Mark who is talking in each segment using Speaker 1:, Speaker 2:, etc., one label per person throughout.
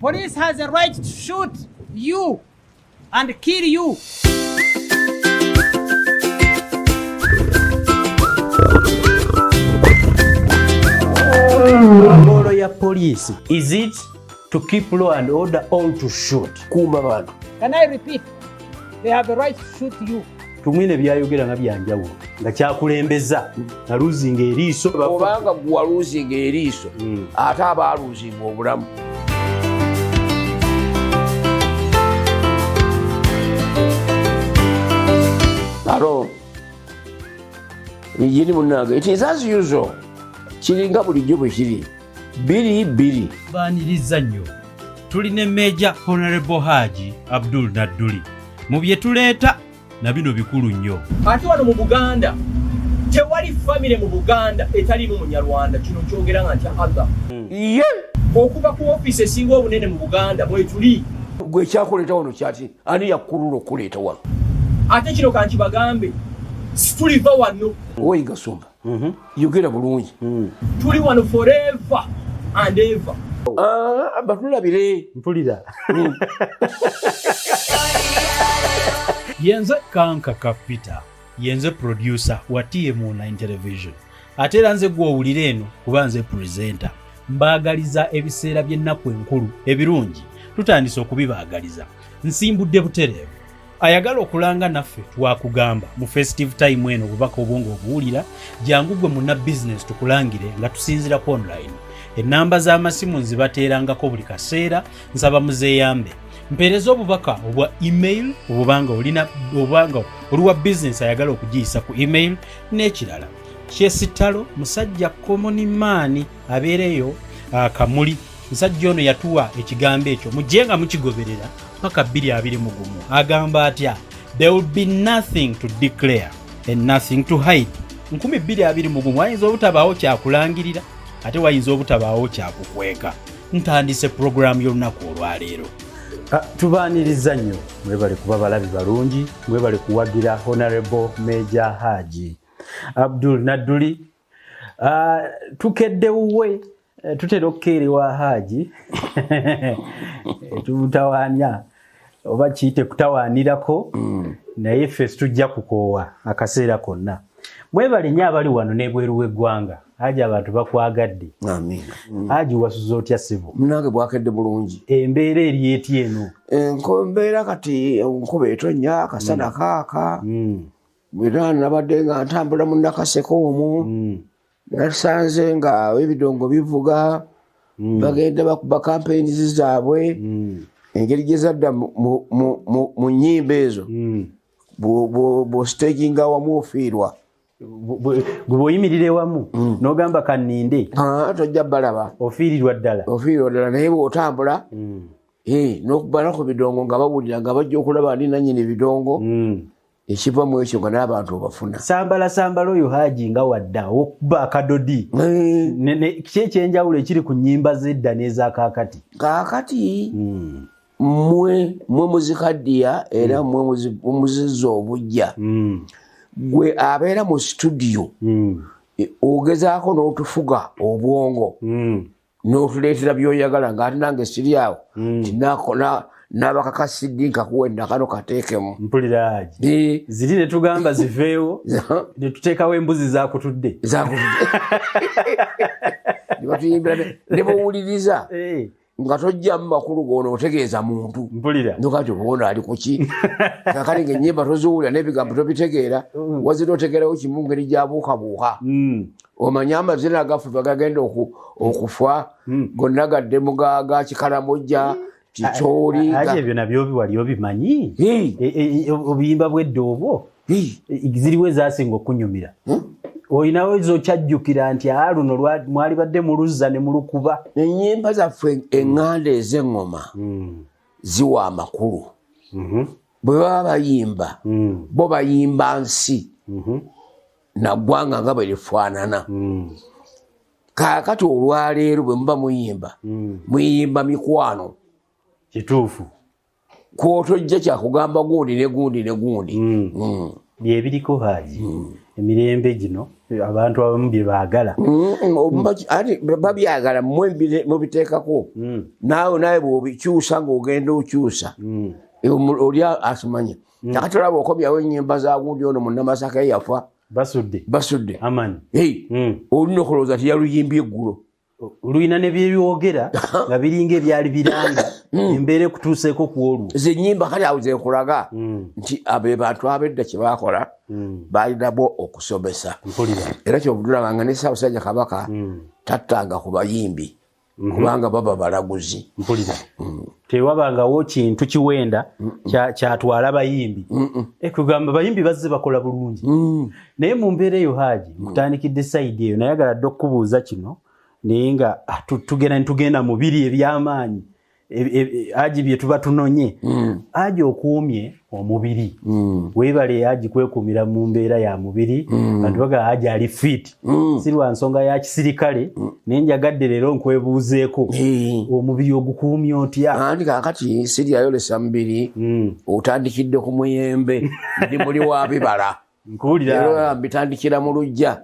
Speaker 1: Police has a right to shoot you and kill you.
Speaker 2: Role ya police, is it to keep law and order or to shoot? Kuuma bantu.
Speaker 1: Can I repeat? They have a right to shoot you.
Speaker 2: Tumwine byayogera nga byanjawulo nga kyakulembeza na losing eriiso
Speaker 3: obanga gwa losing eriiso ate aba losing obulamu. Alo yini munaga it is as usual kiringa bulijjo bwe kiri biri
Speaker 2: baaniriza nnyo tulina Major Honorable Haji Abdul Nadduli mu bye tuleeta na bino bikulu nnyo.
Speaker 4: Ate wano mu Buganda tewali famire mu Buganda etalimu Munyarwanda, kino kyogera nga ntya Allah.
Speaker 3: Ye
Speaker 4: Okuva ku ofiisi esinga obunene mu Buganda bwe tuli
Speaker 3: gwe kyakuleeta wano kyati ani yakkulula okuleeta wano.
Speaker 4: Ate kino kankibagambe situliva wano
Speaker 3: Oyi Gasumba yogera bulungi
Speaker 4: tuli wano forever and ever.
Speaker 3: Batulabire
Speaker 2: Mpulira. Yenze Kanka Kapita, yenze producer wa TM9 Television. Ate era nze gw'owulira eno kuba nze presenter. Mbaagaliza ebiseera by'ennaku enkulu ebirungi tutandise okubibaagaliza. Nsimbudde butereevu. Ayagala okulanga naffe twakugamba mu festive time eno obubaka obwongo obuwulira jangu gwe munna business tukulangire nga tusinzirako online. Ennamba z'amasimu nzibateerangako buli kaseera nsaba muzeeyambe. Mpeereza obubaka obwa email obubanga oluwa business ayagala okugiyisa ku email n'ekirala. Kyesitalo musajja common man abeereyo Kamuli. Musajja ono yatuwa ekigambo ekyo mujje nga mukigoberera paka 2021 agamba atya there will be nothing to declare and nothing to hide. 2021 wayinza obutabaawo kyakulangirira ate wayinza obutabaawo kyakukweka. Ntandise program y'olunaku olwaleero. Tubaaniriza nnyo mwebale kuba balabi balungi mwebale kuwagira Honorable Major Haji Abdul Nadduli. Tukedde uwe tutera okukeerewa Haji tutawaanya oba kiyite kutawaanirako naye ffe tujja kukoowa akaseera konna. Mwebale nnyo abali wano n'ebweru w'eggwanga. Haji abantu bakwagadde.
Speaker 3: Amiina.
Speaker 2: Haji wasuza otya sibo?
Speaker 3: Munange bwakedde bulungi.
Speaker 2: Embeera eri eti eno?
Speaker 3: Mbeera kati enkuba etonnya akasana kaaka. Bwera nabadde nga ntambula mu Nakaseko omwo. Nasanze nga ebidongo bivuga. Bagenda bakuba campaigns zaabwe. Engeri gye zadda mu nnyimba ezo. Bo staginga wamu ofiirwa.
Speaker 2: Bw'oyimirire wamu n'ogamba kanninde
Speaker 3: tojja balaba
Speaker 2: ofiirirwa ddala
Speaker 3: naye bw'otambula n'okubala ku bidongo nga bawulira nga bajja okulaba ani nannyini bidongo ekiva mu ekyo nga n'abantu obafuna.
Speaker 2: Sambala oyo Haji nga wadda okuba akadodi ki ekyenjawulo ekiri ku nnyimba z'edda n'ezakaakati?
Speaker 3: Kaakati mmwe muzikaddiya era mmwe muzizza obujja. Gwe abeera mu studio ogezaako n'otufuga obwongo n'otuleetera by'oyagala ng'ate nange siri awo n'abakakasiddi nkakuwenda kano kateekemu.
Speaker 2: Mpulira Haji ziri ne tugamba ziveewo ne tuteekawo embuzi zaakutudde
Speaker 3: nebatuyimbira ne bawuliriza nga tojjamu makulu g'ono otegeeza muntu.
Speaker 2: Mpulira
Speaker 3: nokati obuona ali kuki kakali ng'ennyimba toziwulira n'ebigambo tobitegeera wazira otegeerawo kimu ngeri gyabuukabuuka. Omanya amazina agaffe bagagenda okufa gonna gadde mu ga Kikaramojja Kicooli.
Speaker 2: Ebyo nabyo wali obimanyi obuyimba bw'edda obwo ziriwo ezaasinga okunyumira. Oyinawo ezokyajjukira nti luno mwali badde muluzza ne mulukuba.
Speaker 3: Ennyimba zaffe eŋŋanda ez'eŋŋoma ziwa amakulu. Bwe baba bayimba bo bayimba nsi na ggwanga nga bwe lifaanana. Kaakati olwaleero bwe muba muyimba mikwano.
Speaker 2: Kituufu.
Speaker 3: Kwotojja kyakugamba gundi ne gundi ne gundi.
Speaker 2: Byebiriko Haji. emirembe gino abantu abamu bye baagala
Speaker 3: ati babyagala mubiteekako nawe bwobikyusa ng'ogenda okyusa oli asimanya kakati olaba okobyawo ennyimba za gundi ono munnamasaka yafa basudde olina okulowooza tiyaluyimbye eggulo
Speaker 2: oluyina ne byebyogera nga biringa ebyali biranga embeera ekutuuseeko ku olwo
Speaker 3: zennyimba kati awo zekulaga nti abe bantu abedda kye baakola baalinabo okusomesa era kyobudulabanga ne Ssaabasajja Kabaka tattanga ku bayimbi kubanga baba balaguzi
Speaker 2: tewabangawo kintu kiwenda kyatwala bayimbi kugamba bayimbi bazze bakola bulungi naye mu mbeera eyo Haji mutandikidde sayidi eyo nayagala dde okubuuza kino naye nga tugenda mu biri eby'amaanyi Haji bye tuba tunonye Haji okuumye omubiri weebale Haji kwekuumira mu mbeera ya mubiri bantu baga Haji ali fit si lwa nsonga ya kisirikale naye njagadde leero nkwebuuzeeko omubiri ogukuumye otya
Speaker 3: andi kakati siriyayolesa mubiri otandikidde ku muyembe ndi muli wa bibala
Speaker 2: mpulira
Speaker 3: mbitandikira mu lujja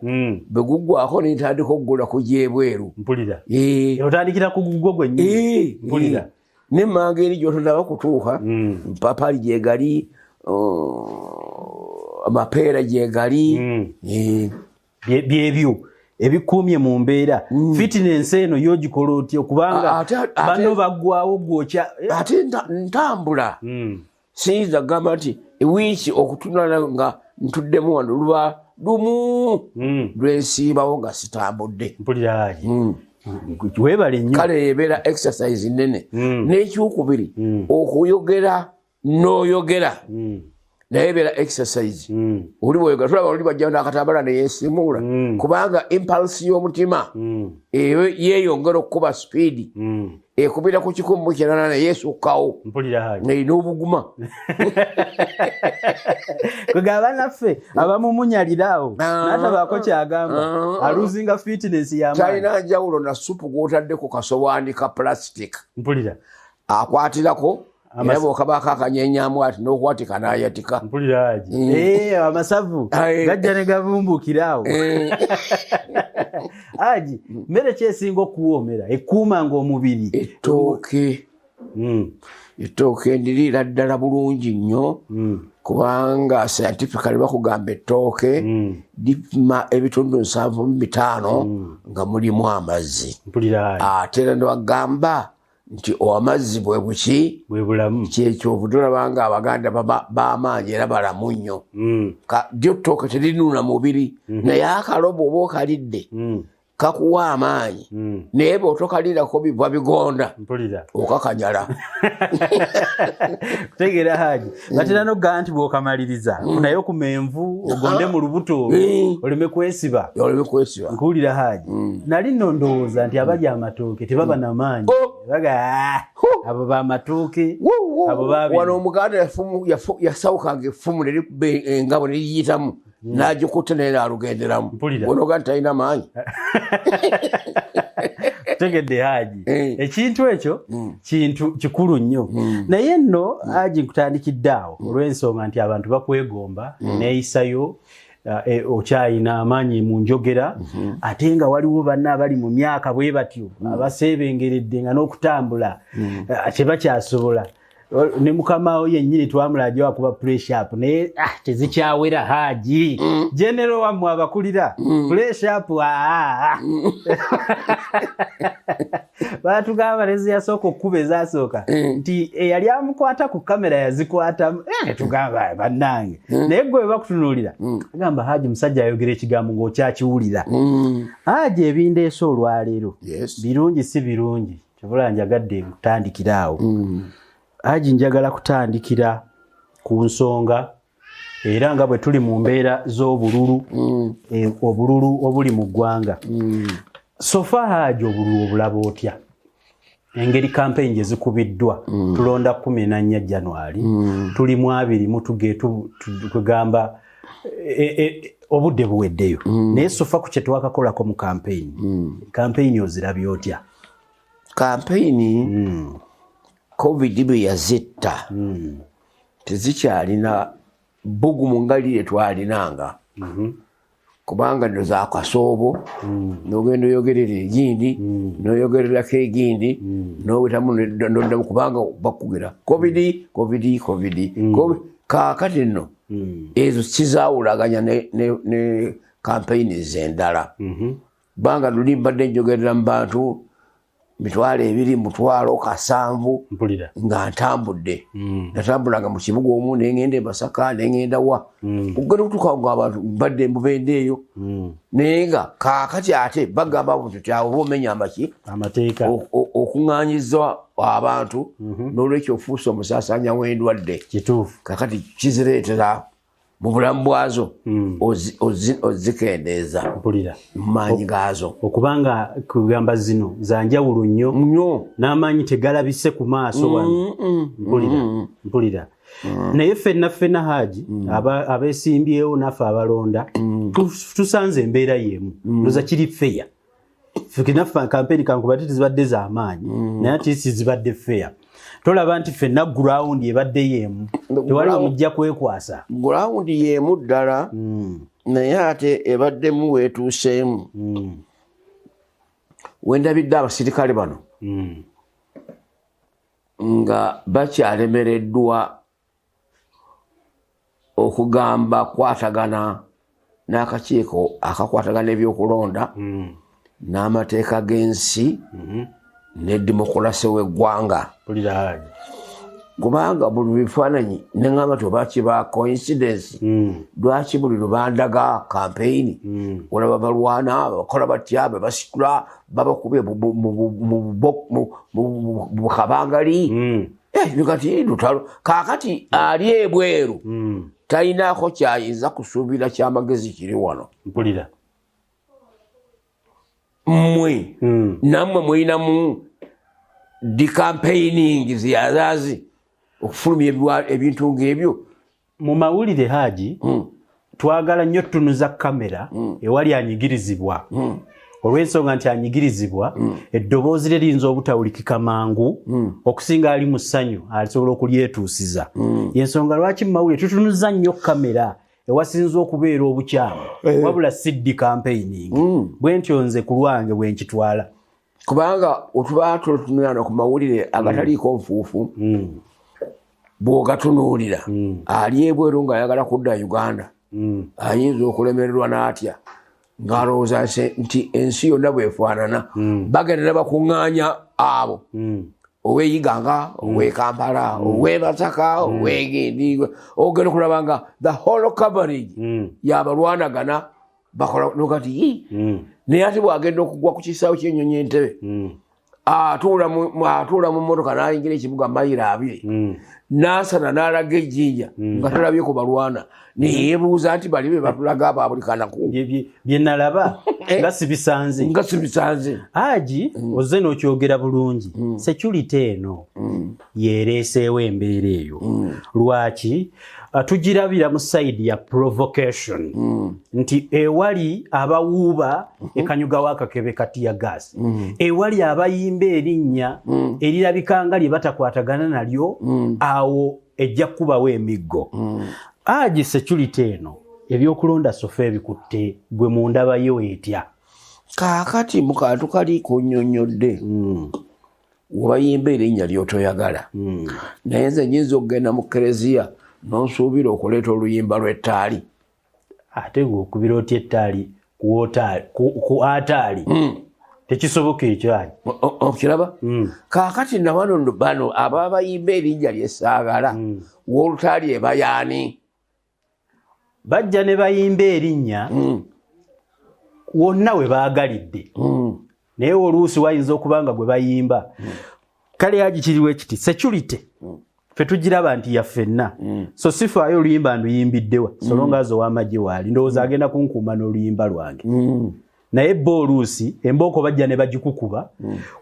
Speaker 3: bwe guggwako nintandika okugula kujja ebweru
Speaker 2: mpulira otandikira ku guggo gwennyini mpulira
Speaker 3: nemmanga eri gyotondaba kutuuka papali gyegali amapeera gyegali
Speaker 2: byebyo ebikuumye mu mbeera fitinensi eno yogikola otya okubanga bano baggwawo gwokya
Speaker 3: ate ntambula siyinza kugamba nti ewiiki okutunala nga ntuddemu wano luba lumu lwensiibawo nga sitambudde
Speaker 2: mpulira webale nnyo
Speaker 3: kale ebeera exercise nene n'ekyokubiri okuyogera n'oyogera naye ebeera exercise oli bweyogera tulaba oli bajjawo n'akatambala neyeesimuula kubanga impulse y'omutima yeeyongera okukuba speedi ekubira ku 180 neyeesukkawo n'obuguma
Speaker 2: kwegaba naffe abamumunyaliraawo n'atabaako kyagamba aluzinga fitness y'amaanyi
Speaker 3: talina njawulo na supu gw'otadde ku kasowaani ka plastic
Speaker 2: mpulira
Speaker 3: akwatirako era bw'okabaako akanyenyaamu ati n'okwatika n'ayatika
Speaker 2: mpulira Haji amasavu gajja ne gabumbukiraawo Haji mmere kyesinga okuwoomera ekuumanga omubiri
Speaker 3: ettooke ndiriira ddala bulungi nnyo kubanga scientifically bakugamba ettooke lipima ebitundu 7.5 nga mulimu amazzi ate era newagamba nti amazzi bwe buki
Speaker 2: bwe bulamu
Speaker 3: kyekyo obutulabanga abaganda b'amaanyi era balamu nnyo ddyo ttooke terinuuna mubiri naye akalobo oba okalidde kakuwa amaanyi naye bw'otokalirako biva bigonda okakanyala
Speaker 2: kutegeera Haji batera nokugaa nti bw'okamaliriza naye okumenvu ogonde mu lubuto oleme kwesiba nkuwulira Haji nali nno ndowooza nti abalya amatooke tebaba n'amaanyi baga abo b'amatooke abo
Speaker 3: wano omuganda yasawukanga effumu engabo neriyitamu n'agikutte naye n'alugenderamu onoga nti talina maanyi
Speaker 2: tegedde Haji ekintu ekyo kintu kikulu nnyo naye nno Haji nkutandikidde awo olw'ensonga nti abantu bakwegomba neeyisayo okyayina amaanyi mu njogera ate nga waliwo banna abali mu myaka bwe batyo abaseebengeredde nga n'okutambula tebakyasobola ne mukamawo yennyini twamulajo akuba pressure up naye tezikyawera Haji general wammwe abakulira pressure up batugamba lezi yasooka okkuba ezasooka nti eyali amukwata ku kamera yazikwatamu tugamba bannange naye gwe bakutunuulira agamba Haji musajja ayogera ekigambo ng'okyakiwulira Haji ebindeese olwaleero birungi si birungi kyobula njagadde kutandikiraawo Haji njagala kutandikira ku nsonga era nga bwe tuli mu mbeera z'obululu obululu obuli mu ggwanga sofa Haji obululu obulaba otya engeri campaign gye zikubiddwa tulonda 14 January tuli mu 2 tugamba obudde buweddeyo naye sofa ku kye twakakolako mu campaign ozirabye otya
Speaker 3: campaign COVID bwe yazitta tezikyalina bugumu nga lye twalinanga kubanga ndo za kasoobo n'ogenda oyogerera egindi n'oyogererako egindi n'owetamu n'oddamu kubanga bakugira covid kaakati nno ezo kizaawulaganya ne campaigns endala kubanga luli mbadde njogerera mu bantu 2,700 nga ntambudde natambulanga mu kibuga omu nengenda Masaka nengenda wa kugenda okutuuka nga abantu mbadde mbubende eyo naye nga kaakati ate bagamba buntu kyawe omenya amateeka okuŋŋaanyiza abantu n'olwekyo ofuusa omusaasaanya w'endwadde
Speaker 2: kituufu
Speaker 3: kaakati kizireetera mu bulamu bwazo ozikendeeza mumaanyi gaazo
Speaker 2: okubanga kugamba zino zanjawulo nnyo n'amaanyi tegalabise ku maaso wano mpulira naye ffenna Haji abeesimbyewo naffe abalonda tusanze embeera y'emu ndoza kiri feya naffe kampeni kankubate tezibadde z'amaanyi naye ati zibadde feya tolaba nti ffenna gurawundi ebadde yeemu tewali omujja kwekwasa
Speaker 3: gurawundi yeemu ddala naye ate ebaddemu weetuuseemu wendabidde abasirikale bano nga bakyalemereddwa okugamba kwatagana n'akakiiko akakwatagana ebyokulonda n'amateeka g'ensi ne demokolasi w'eggwanga kubanga buli bifaananyi neŋŋamba ti oba kiba coincidence lwaki buli lubandaga campaign olaba balwana bakola batya bebasikula babakubye mu kabangali kati lutalo kaakati ali ebweru talinaako kyayinza kusuubira kyamagezi kiri wano
Speaker 2: mpulira
Speaker 3: mmwe nammwe mulinamu decampaigning ziyazazi okufulumya ebintu ng'ebyo
Speaker 2: mu mawulire Haji twagala nnyo tunuza kamera ewali anyigirizibwa olw'ensonga nti anyigirizibwa eddoboozi lye liyinza obutawulikika mangu okusinga ali mu ssanyu alisobola okulyetuusiza yensonga lwaki mu mawulire tutunuza nnyo kamera ewasinza okubeera obukyamu wabula siddi campaigning bwentyo nze ku lwange bwe nkitwala
Speaker 3: kubanga otuba tutunulana ku mawulire agataliiko nfuufu bw'ogatunuulira ali ebweru ng'ayagala kudda Uganda ayinza okulemererwa n'atya ng'alowooza nti ensi yonna bwefaanana bagenda ne bakuŋŋaanya abo ow'Iganga ow'e Kampala ow'e Masaka ow'egindi ogenda okulaba nga the whole coverage y'abalwanagana bakola nokati naye ate bw'agenda okugwa ku kisaawe ky'ennyonyi Entebbe atuula mu mmotoka n'ayingira ekibuga mayiro 2 n'asana n'alaga ejjinja nga talabye ku balwana neyeebuuza nti bali be batulaga aba buli kanaku
Speaker 2: bye nalaba nga sibisanze Haji ozze n'okyogera bulungi security eno yeereeseewo embeera eyo lwaki tugirabira mu side ya provocation nti ewali abawuuba ekanyuga w'akakebe kati ya gas ewali abayimba erinnya erirabikanga lye batakwatagana nalyo awo ejja kubawo emiggo Haji security eno ebyokulonda sofa ebikutte gwe mu ndabayo etya
Speaker 3: kaakati mu kantu kali kunnyonnyodde webayimba erinnya ly'otoyagala naye nze nyinza okugenda mu kereziya n'onsuubira okuleeta oluyimba lw'ettaali
Speaker 2: ate ng'okubira otya ettaali ku ataali tekisoboka ekyo Haji
Speaker 3: okiraba kaakati nabano bano ababa bayimba erinnya ly'essaagala w'olutaali ebayaani
Speaker 2: bajja ne bayimba erinnya wonna we baagalidde naye oluusi wayinza okubanga gwe bayimba kale Haji kiriwo ekiti security ffe tugiraba nti yaffenna so sifaayo oluyimba nduyimbiddewa solonga zo w'amagye waali ndowooza agenda kunkuuma n'oluyimba lwange naye bo oluusi embooko bajja ne bagikukuba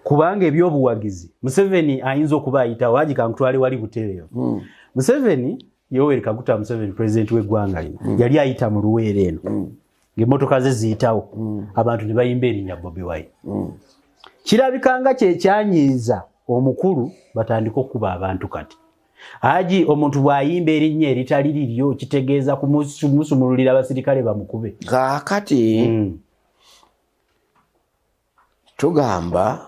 Speaker 2: kubanga ebyobuwagizi Museveni ayinza okuba ayitawo Haji kankutwale wali butereewo Museveni Yoweri Kaguta Museveni president w'eggwanga lino yali ayita mu Luweero eno ng'emmotoka ze ziyitawo abantu ne bayimba erinnya Bobi Wine kirabikanga kye kyanyiiza omukulu batandika okuba abantu kati Haji omuntu bw'ayimba erinnya eritali liryo kitegeeza kumusumululira abasirikale bamukube.
Speaker 3: Kaakati tugamba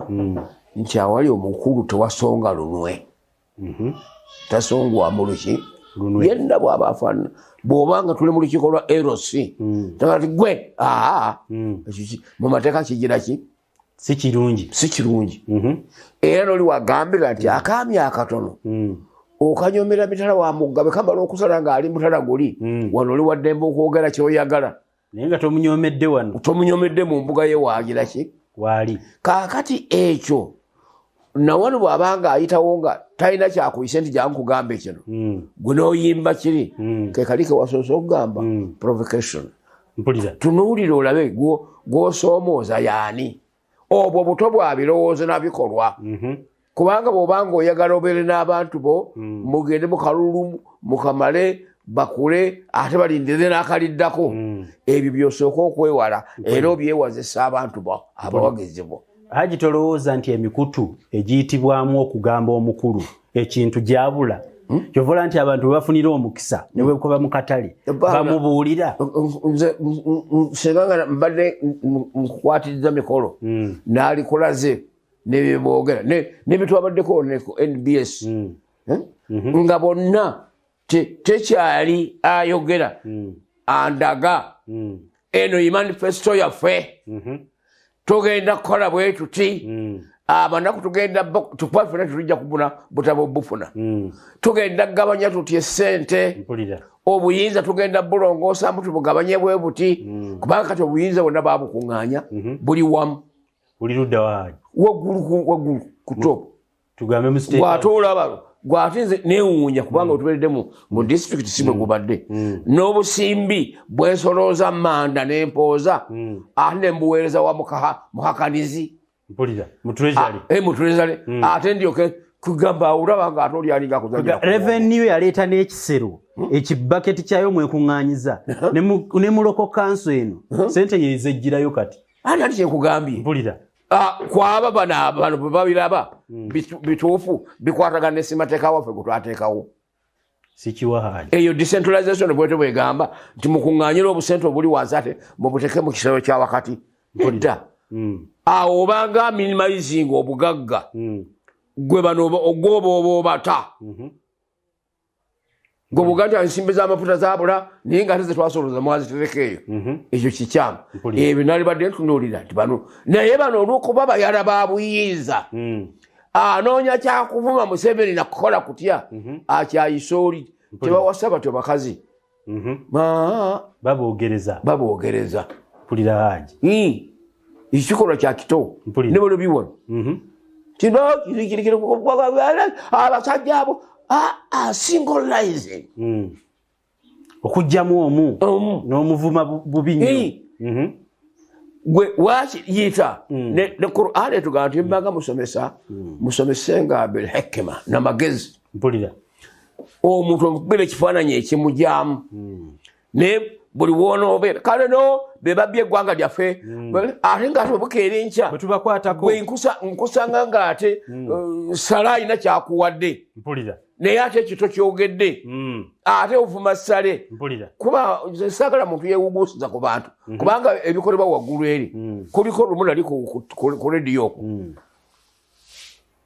Speaker 3: nti awali omukulu tewasonga lunwe. Tasongwa mu luki yenna bw'aba afaanana. Bw'obanga tuli mu lukiiko lwa LC tagati gwe mu mateeka kigira ki
Speaker 2: si kirungi. Era noli wagambira nti akaami akatono okanyomera mitala wa Mugabe kamala okusala ng'ali mutala guli wano oli waddembe okwogera kyoyagala naye nga tomunyomedde wano.
Speaker 3: Tomunyomedde mu mbuga ye waagira ki
Speaker 2: waali.
Speaker 3: Kaakati ekyo nawano bw'abanga ayitawo nga talina kyakuyise nti jangu kugamba kino gwe n'oyimba kiri ke kali ke wasoose okugamba provocation.
Speaker 2: Mpulira.
Speaker 3: Tunuulire olabe gw'osoomooza yaani obwo buto bwa birowoozo na bikolwa. Kubanga bw'obanga oyagala obeere n'abantu bo mugende mu kalulu mukamale bakule ate balindire n'akaliddako ebyo byosooka okwewala era obyewazisa abantu bo abawagizi bo.
Speaker 2: Haji tolowooza nti emikutu egiyitibwamu okugamba omukulu ekintu gyabula kyovola nti abantu bafunira omukisa ne bwe kuba mu katale bamubuulira.
Speaker 3: Senga mbadde nkukwatiriza mikolo n'alikulaze nebyoboogera ne bitwabaddeko ne NBS nga bonna tekyali ayogera andaga eno manifesto yaffe tugenda kukola bwe tuti abanaku tugenda tupafuna tulija kubuna butabo bufuna tugenda gabanya tutye sente obuyinza tugenda bulongoosa mtu bugabanye bwe buti kubanga kati obuyinza bonna babukunganya buli wamu
Speaker 2: buli ludda waaji
Speaker 3: waggulu ku top
Speaker 2: tugambe mu state
Speaker 3: gwatoola gwatinze neewuunya kubanga otuberedde mu district si bwe gubadde n'obusimbi bwesolooza manda n'empooza ate ne mbuweereza wa muhakanizi
Speaker 2: mpulira mu treasury
Speaker 3: ate ndyoke kugamba awulaba nga ate oli alinga kuzanya
Speaker 2: revenue yaleeta n'ekisero ekibaketi kyayo mwekuŋŋaanyiza ne mu local council eno sente yezejjirayo kati
Speaker 3: ati kyekugambye
Speaker 2: mpulira
Speaker 3: kwaba bano bwe babiraba bituufu bikwatagana nesimateeka waffe gwe twateekawo
Speaker 2: sikiwahaali
Speaker 3: eyo decentralization bwete bwegamba nti mukuŋŋaanyira obusente obuli wansi ate mubuteke mu kisero kya wakati edda awo obanga minimizing obugagga gwe bano ogwoba oba obata gwe buganda ensimbi z'amafuta zabula naye nga ate zetwasolooza mwazitereka eyo ekyo kikyamu ebyo nali badde ntunuulira nti bano naye bano olw'okuba bayala ba buyinza anoonya kyakuvuma Museveni nakukola kutya akyayisa oli tebawasa batyo bakazi baboogereza
Speaker 2: mpulira Haji
Speaker 3: ekikolwa kya kito ne bano biwona kino kirikirikiri abasajja abo singolizing
Speaker 2: okujjamu omu n'omuvuma bubi nnyo
Speaker 3: gwe wakiyita ne Qur'an etugamba nti mbaga musomesenga bil hikma n'amagezi
Speaker 2: mpulira
Speaker 3: omuntu omukubira ekifaananyi ekimujyamu ne buli wonoobeera kale no be babbye eggwanga lyaffe ate ng'ate obukeera enkya
Speaker 2: bwe tubakwatako
Speaker 3: bwe nkusanga ng'ate sala alina kyakuwadde
Speaker 2: mpulira
Speaker 3: naye ate ekito kyogedde ate ovuma ssale kuba saagala muntu yeewuguusiza ku bantu kubanga ebikolebwa waggulu eri kuliko lumu nali ku rediyo okwo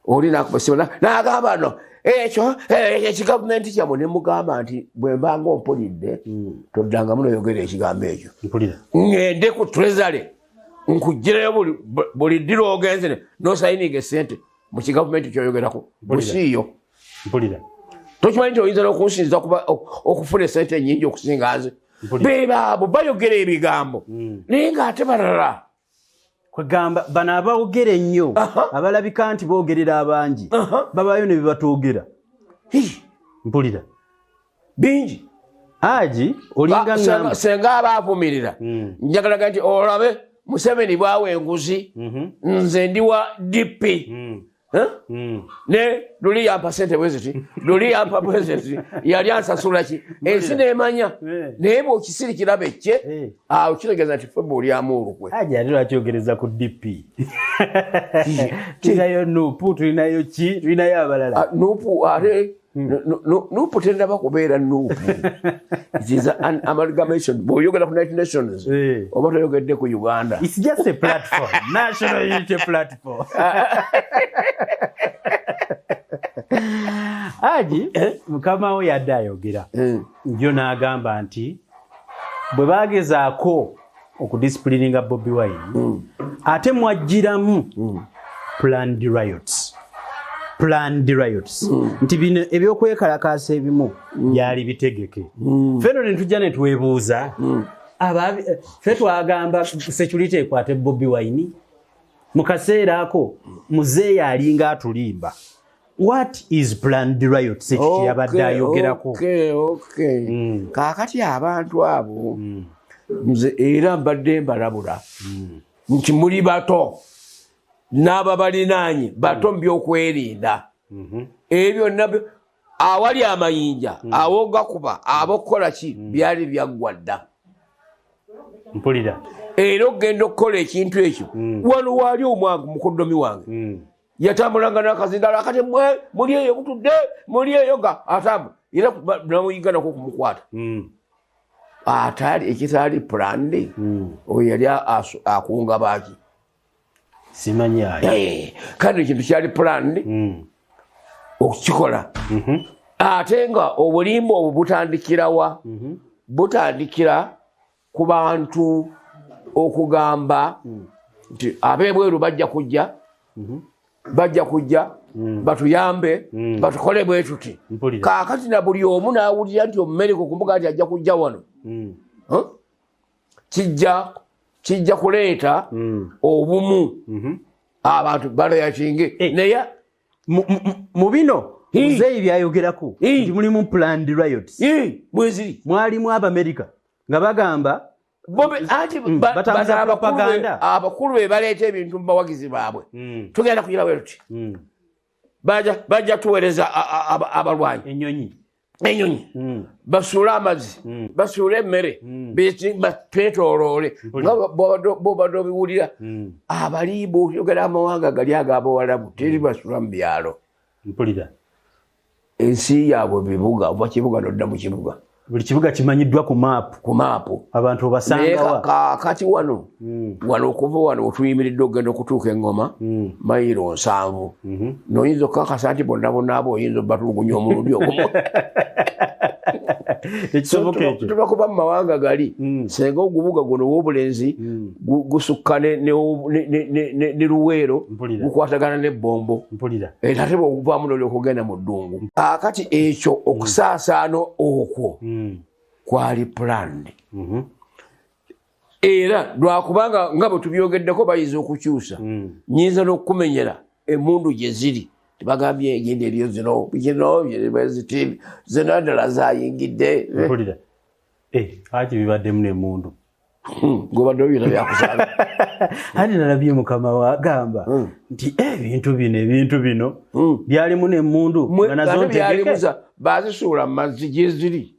Speaker 3: oli nakubasiba n'agamba no ekyo ekigavumenti kyamwe ne mugamba nti bwe mbanga ompulidde toddangamu noyogera ekigambo ekyo ŋŋende ku treasury nkugirayo buli ddira ogenze nosayininga esente mu kigavumenti kyoyogerako busiiyo tokimanyi nti oyinza n'okunsinza okufuna esente ennyingi okusinga nze bebaabo bayogera ebigambo naye ng'ate balala
Speaker 2: kwegamba bano abawogera ennyo abalabika nti boogerera abangi babayo ne bibatoogera mpulira
Speaker 3: bingi
Speaker 2: Haji olinga
Speaker 3: senga abaavumirira njagalaga nti olabe Museveni bwawe enguzi nze ndi wa DP ne luli yampa sente bweziti luli yampa bweziti yali ansasula ki ensi neemanya naye bw'okisirikira kye awo kitegeeza nti ffe bw'olyamu olukwe
Speaker 2: Haji ate lwakyogereza ku DP tulinayo nuupu tulinayo ki tulinayo abalala
Speaker 3: nuupu ate Nuupu tendaba kubeera nuupu. It is an amalgamation. Bw'oyogera ku United Nations oba toyogedde ku Uganda.
Speaker 2: It's just a platform. National unity platform. Haji mukama we yadde ayogera njo n'agamba nti bwe baagezaako okudisciplininga Bobi Wine ate mwajjiramu planned riots nti bino ebyokwekalakaasa ebimu byali bitegeke feno ne tujja ne twebuuza ffe twagamba security ekwate Bobi Wine mu kaseera ako muzeeyi alinga atulimba. What is planned riots? Yabadde ayogerako.
Speaker 3: Kaakati abantu abo nze era mbadde mbalabula nti muli bato n'ababalinaanye bato mu byokwerinda ebyo nabyo awali amayinja awogakuba abokukola ki byali byaggwa dda
Speaker 2: mpulira
Speaker 3: era okgenda okukola ekintu ekyo wano waali omwangu mukoddomi wange yatambulanga n'akazindala akati muli eyo kutudde muli eyo nga atambula era namuyiganako kumukwata atali ekitaali planned oyo yali akunga baaki
Speaker 2: simanyi ayo
Speaker 3: kandi ekintu kyali planned okukikola ate nga obulimba obwo butandikirawa butandikira ku bantu okugamba nti ab'ebweru bajja kujja batuyambe batukole bwe tuti kaakati na buli omu n'awulira nti omumerika okumbuga nti ajja kujja wano kijja kuleeta obumu abantu balayakinge naye
Speaker 2: mu bino muzeeyi byayogerako nti mulimu planned riots
Speaker 3: bweziri
Speaker 2: mwalimu Abamerika nga bagamba
Speaker 3: abakulu be baleeta ebintu mu bawagizi baabwe tugenda kugira bwe tuti bajja tuweereza abalwanyi enyonyi basuule amazzi basuule emmere twetooloole nga bobadde obiwulira abalimba oyogera amawanga gali ag'abawalabu teri basula mu byalo ensi yaabwe bibuga oba kibuga nodda mu kibuga
Speaker 2: buli kibuga kimanyiddwa ku maapu abantu obasangawa
Speaker 3: kati wano okuva wano otuyimiridde okugenda okutuuka engoma mayiro 7 noyinza okukakasa nti bonna abo oyinza obatulugunya omulundi ogumu tuba kuba mu mawanga gali senga ogubuga guno w'obulenzi gusukka ne luweero gukwatagana n'ebbombo era ate bw'okuvaamu noli okugenda mu ddungu kati ekyo okusaasaana okwo kwali planned era lwakubanga nga bwe tubyogeddeko bayinza okukyusa nyinza n'okumenyera emmundu gye ziri tebagambye egenda eriyo zino ziti zino ddala zayingidde
Speaker 2: haki bibaddemu n'emmundu
Speaker 3: gobadde obina byakusaala
Speaker 2: ati nalabye mukama wagamba nti ebintu bino byalimu n'emmundu nga nazo ntegeke
Speaker 3: bazisuula mu mazzi gye ziri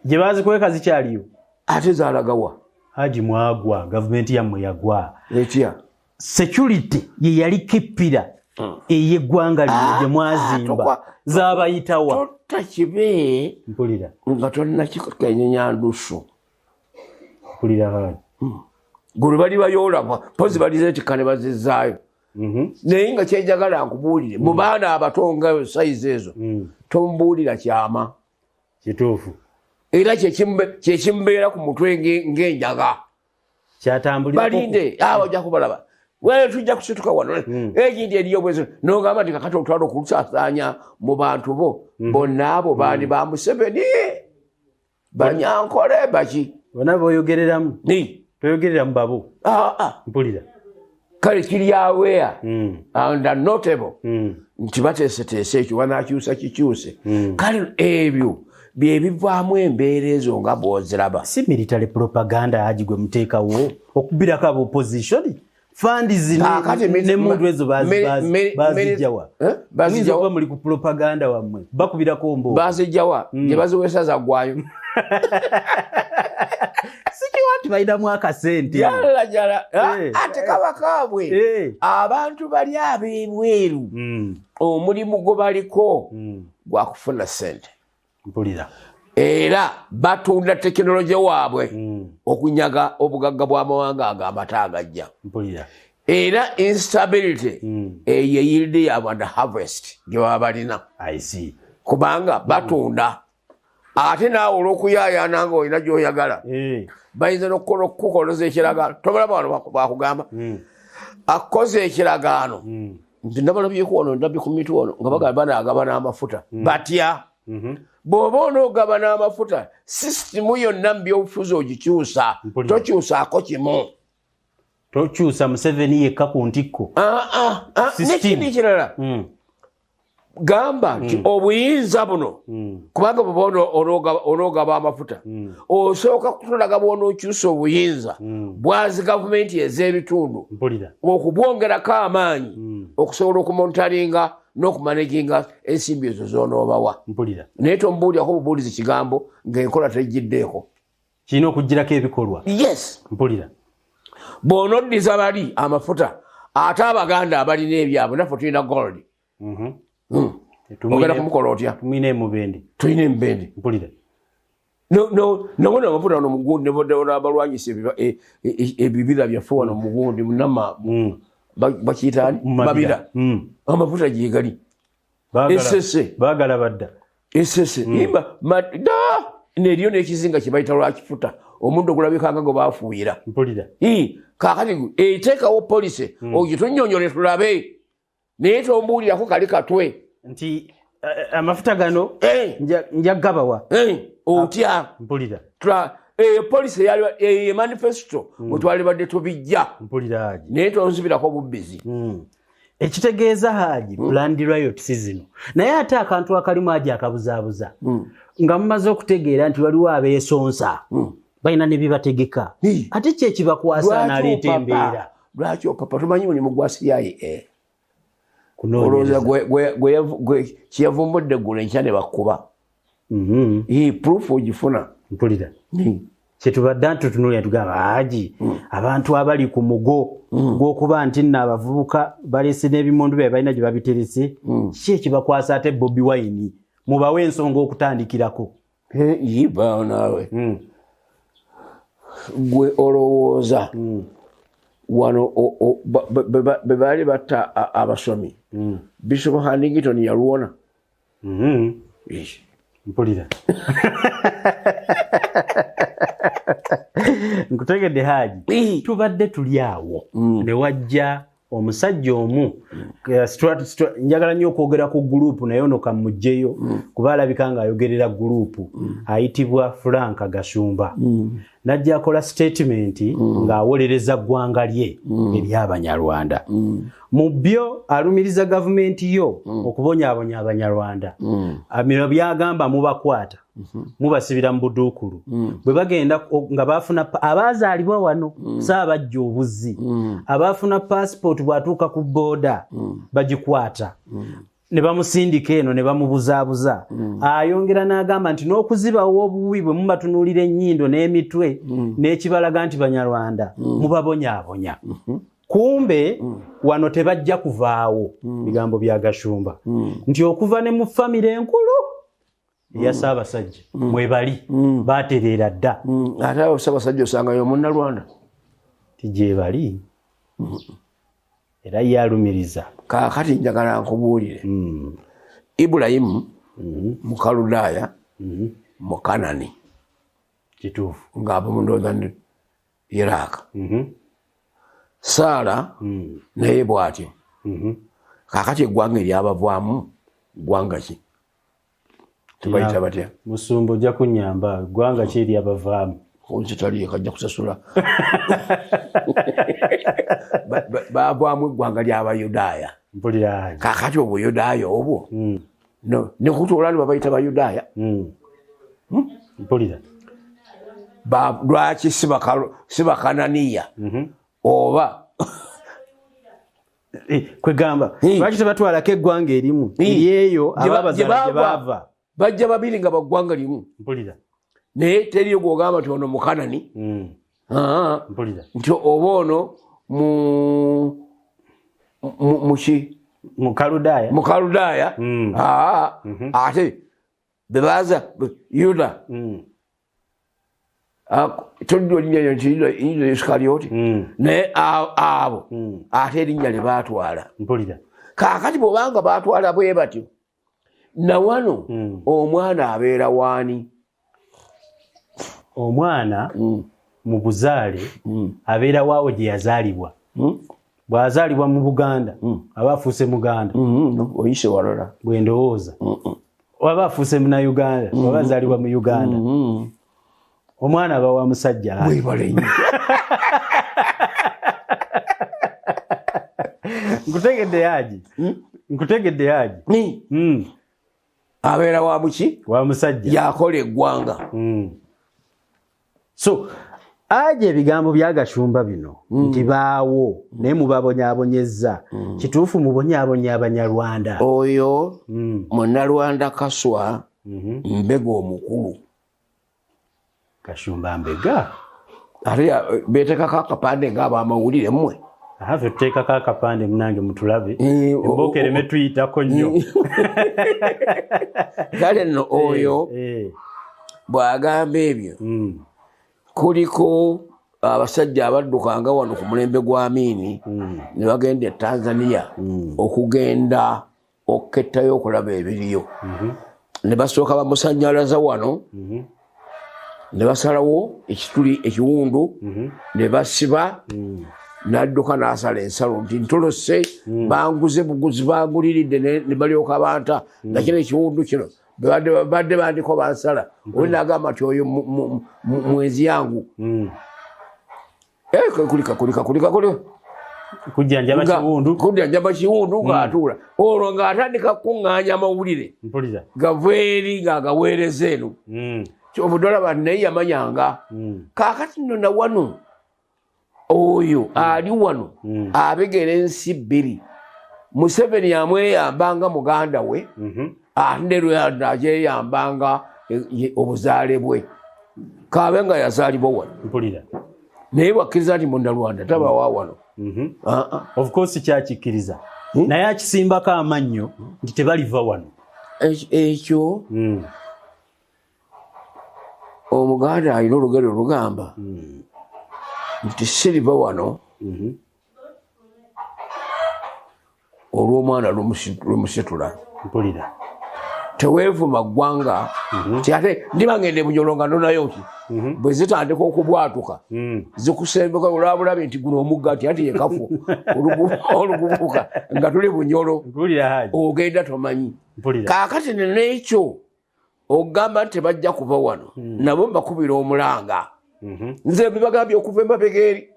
Speaker 2: gye bazikweka zikyaliyo
Speaker 3: ate zalagawa
Speaker 2: haji mwagwa gavumenti yammwe yagwa
Speaker 3: etya
Speaker 2: security ye yali kippira ey'eggwanga lino gye mwazimba z'abayitawa
Speaker 3: totta kibe
Speaker 2: mpulira
Speaker 3: nga tonnakikanyenya ndusu
Speaker 2: mpulira haji
Speaker 3: gwe bali bayoolaba pozi balizeetikka ne bazizzaayo naye nga kyenjagala nkubuulire mu baana abatonga sayizi ezo tomubuulira kyama
Speaker 2: kituufu
Speaker 3: era kyekimbeera ku mutwe ng'enjaga
Speaker 2: kyatambulira
Speaker 3: balinde awo ojja kubalaba wewe tujja kusituka wano egindi eriyo bwezo nogamba nti kakati otwala okulusaasaanya mu bantu bo bonna abo baani ba Museveni banyankole baki
Speaker 2: bonna boyogereramu toyogereramu babo mpulira kale
Speaker 3: kiri aware and notable nti bateeseteese ekyo banakyusa kikyuse kale ebyo byebivaamu embeera ezo nga bw'oziraba
Speaker 2: si military propaganda agigwe muteekawo okubirako aba opposition funds n'emuntu ezo bazijjawa bayinza muli ku propaganda wammwe bakubirako mbo
Speaker 3: bazijjawa gye baziweesa zaggwayo
Speaker 2: sikiwa nti balinamu akasente
Speaker 3: jala ate kaba kaabwe abantu bali ab'ebweru omulimu gwe baliko gwa kufuna ssente
Speaker 2: mpulira
Speaker 3: era batunda tekinologiya waabwe okunyaga obugagga bw'amawanga ago amata agajja
Speaker 2: mpulira
Speaker 3: era instability eyo yilde yaabwe and harvest gye baba balina kubanga batunda ate naawe olw'okuyaayaana nga olina gy'oyagala bayinza n'okukoleza ekiragaano tobalaba wano bakugamba akoze ekiragaano nti ndabalabyeku wano ndabye ku mitu wano nga bagamba banaagaba n'amafuta batya bw'oba onoogaba n'amafuta sisitimu yonna mu byobufuzi ogikyusa tokyusaako kimu
Speaker 2: tokyusa Museveni yekka ku ntikko
Speaker 3: nekindi kirala gamba nti obuyinza buno kubanga bw'oba onoogaba amafuta osooka kutulaga bw'onookyusa obuyinza bwazi gavumenti ez'ebitundu okubwongerako amaanyi okusobola okumontalinga n'okumanaginga ensimbi ezo z'onoobawa naye tomubuulirako bubuulizi kigambo ng'enkola tegiddeeko
Speaker 2: kirina okugirako ebikolwa
Speaker 3: yes
Speaker 2: mpulira
Speaker 3: bw'onoddiza bali amafuta ate abaganda abalina ebyabwe naffe tulina gold ogenda kumukola otya
Speaker 2: tulina emubendi
Speaker 3: mpulira nobona amafuta wano mugundi abalwanyisa ebibira byaffe wano mugundi munama bakiyitaani mabira amafuta gyegali esese
Speaker 2: baagala badda
Speaker 3: esese imba da neriyo n'ekizinga kye bayita lwakifuta omuntu ogulabikanga gwe baafuuyira
Speaker 2: mpulira
Speaker 3: kaakati eteekawo polisi ogitunyonyole tulabe naye tombuulirako kali katwe
Speaker 2: nti amafuta gano njagabawa
Speaker 3: otya
Speaker 2: mpulira
Speaker 3: polisi ye manifesto wetwali badde tubijja
Speaker 2: mpulira
Speaker 3: naye tonzibirako bubbizi
Speaker 2: ekitegeeza Haji Land Riot zino naye ate akantu akalimu Haji akabuzaabuza nga mumaze okutegeera nti waliwo abeesonsa balina ne bibategeka ate kye kibakwasa n'aleeta embeera
Speaker 3: lwaki opapa tumanyi mulimu gwa CIA olowooza kyeyavumbudde eggulu enkya ne bakuba proof ogifuna
Speaker 2: mpulira kyetubadde ntutunulira tugamba Haji abantu abali ku mugo gw'okuba nti nno abavubuka balese n'ebimondu bye balina gye babiterese kiki ekibakwasa ate Bobi Wine mubawe ensonga okutandikirako
Speaker 3: yibaawo naawe gwe olowooza wano be baali batta abasomi Bishop Handington yaluwona
Speaker 2: mpulira nkutegedde Haji tubadde tuli awo ne wajja omusajja omu njagala nnyo okwogera ku gurupu naye ono kamugjeyo kuba alabika ng'ayogerera gurupu ayitibwa Frank Gashumba najja akola statement ng'awolereza ggwanga lye ery'Abanyarwanda mu byo alumiriza gavumenti yo okubonyaabonya Abanyarwanda bino byagamba mubakwata mubasibira mu buduukulu bwe bagenda nga baafuna abaazaalibwa wano saabajja obuzzi abaafuna passport bw'atuuka ku booda bagikwata ne bamusindika eno ne bamubuzaabuza ayongera n'agamba nti n'okuzibawo obuwi bwe mubatunuulira ennyindo n'emitwe n'ekibalaga nti Banyarwanda mubabonyaabonya kumbe wano tebajja kuvaawo bigambo bya Gashumba nti okuva ne mu famire enkulu ya Ssaabasajja mwebali baatereera dda
Speaker 3: ate abo Ssaabasajja osangayo Munnarwanda
Speaker 2: tijebali era yalumiriza
Speaker 3: kaakati njagala nkubuulire Ibulayimu Mukaludaaya Mukanani
Speaker 2: kituufu
Speaker 3: ng'ava mu Northern Iraq Saara naye bw'atyo kaakati eggwanga eryabavaamu ggwanga ki tebayita batya
Speaker 2: Musumba ojja kunnyamba ggwanga ki eryabavaamu
Speaker 3: onzitaliye kajja kusasula bavaamu eggwanga ly'Abayudaaya
Speaker 2: mpulira
Speaker 3: kaakati Obuyudaaya obwo nekutuola ne babayita Bayudaaya
Speaker 2: mpulira
Speaker 3: lwaki si Bakananiya oba
Speaker 2: kwegamba lwaki tebatwalako eggwanga erimu eryeyo ababazala gye baava
Speaker 3: bajja babiri nga baggwanga limu
Speaker 2: mpulira
Speaker 3: naye teriyo gwogamba nti ono mukanani nti oba ono mukaludaaya ate bebaza yuda tolidde erinnya nti yuda Iskariyoti naye abo ate erinnya lye baatwala kaakati bwobanga baatwala bwe batyo nawano omwana abeera waani
Speaker 2: omwana mu buzaale abeera waawo gye yazaalibwa bw'azaalibwa mu Buganda aba afuuse Muganda
Speaker 3: oyise walala
Speaker 2: bwe ndowooza aba afuuse Munnayuganda aba azaalibwa mu Uganda omwana aba wa musajja
Speaker 3: webale nnyo
Speaker 2: nkutegedde yaji
Speaker 3: abeera wa buki
Speaker 2: wa musajja
Speaker 3: yakola eggwanga
Speaker 2: so aje ebigambo byagashumba bino nti baawo naye mubabonyaabonyezza kituufu mubonyaabonya Abanyarwanda
Speaker 3: oyo Munnarwanda Kaswa Mbega omukulu
Speaker 2: Kashumba Mbega
Speaker 3: ate beetekako akapande ng'abamawulire mmwe
Speaker 2: ffe tuteekako akapande munange mutulabe embokereme tuyitako nnyo
Speaker 3: kale nno oyo bw'agamba ebyo kuliko abasajja abaddukanga wano ku mulembe gwa Amini ne bagenda e Tanzania okugenda okkettayo okulaba ebiriyo ne basooka bamusannyalaza wano ne basalawo ekituli ekiwundu ne basiba n'adduka n'asala ensalo nti ntolose banguze buguzi banguliridde ne balyoka banta nga kino ekiwundu kino badde bandiko bansala oli n'agamba nti oyo mwezi yangu kulika kujjanjaba kiwundu ng'atuula olwo ng'atandika kuŋŋaanya amawulire gava eri ng'agaweereza eno kyobudolaba naye yamanyanga kaakati nno na wano oyo ali wano abegera ensi bbiri Museveni amweyambanga muganda we ate Rwanda agyeyambanga obuzaale bwe kaabe nga yazaalibwa wano naye bakkiriza nti Munnarwanda taba wa wano
Speaker 2: of course kyakikkiriza naye akisimbako amannyo nti tebaliva wano
Speaker 3: ekyo Omuganda alina olugero olugamba nti siriva wano olw'omwana lwemusitula teweevuma ggwanga ti ate ndiba ngende Bunyoro nga ndonayo nti bwe zitandika okubwatuka zikusembeka olwabulabe nti guno omugga nti ati yekafu olugubuka nga tuli Bunyoro ogenda tomanyi kaakati n'ekyo ogamba nti tebajja kuva wano nabo mbakubira omulanga nze bibagambye okuva emabega eri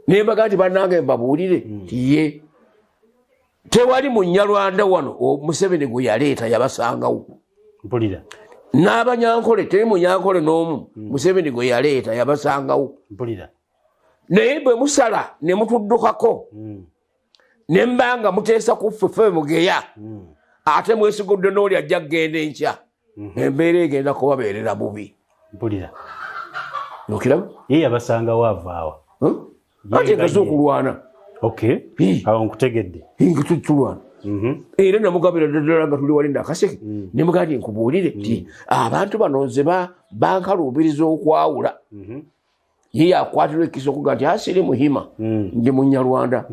Speaker 3: naye mbaga nti bannange mbabuulire nti ye tewali Munnarwanda wano Museveni gwe yaleeta yabasangawo n'Abanyankole teri Munyankole n'omu Museveni gwe yaleeta yabasangawo naye bwe musala ne mutuddukako ne mbanga muteesa kuffe mugeya ate mwesigudde n'oli ajja kgenda enkya embeera egenda kubabeerera bubi nokiraba
Speaker 2: ye yabasangawo avaawa
Speaker 3: ate ngaze okulwana
Speaker 2: awo nkutegedde
Speaker 3: tulwana era namugabira ddala nga tuli walinda akaseke ne mugaa nti nkubuulire nti abantu bano nze bankaluubiriza okwawula ye yakwatirwa ekisa okuga nti asiri muhima ndi Munnarwanda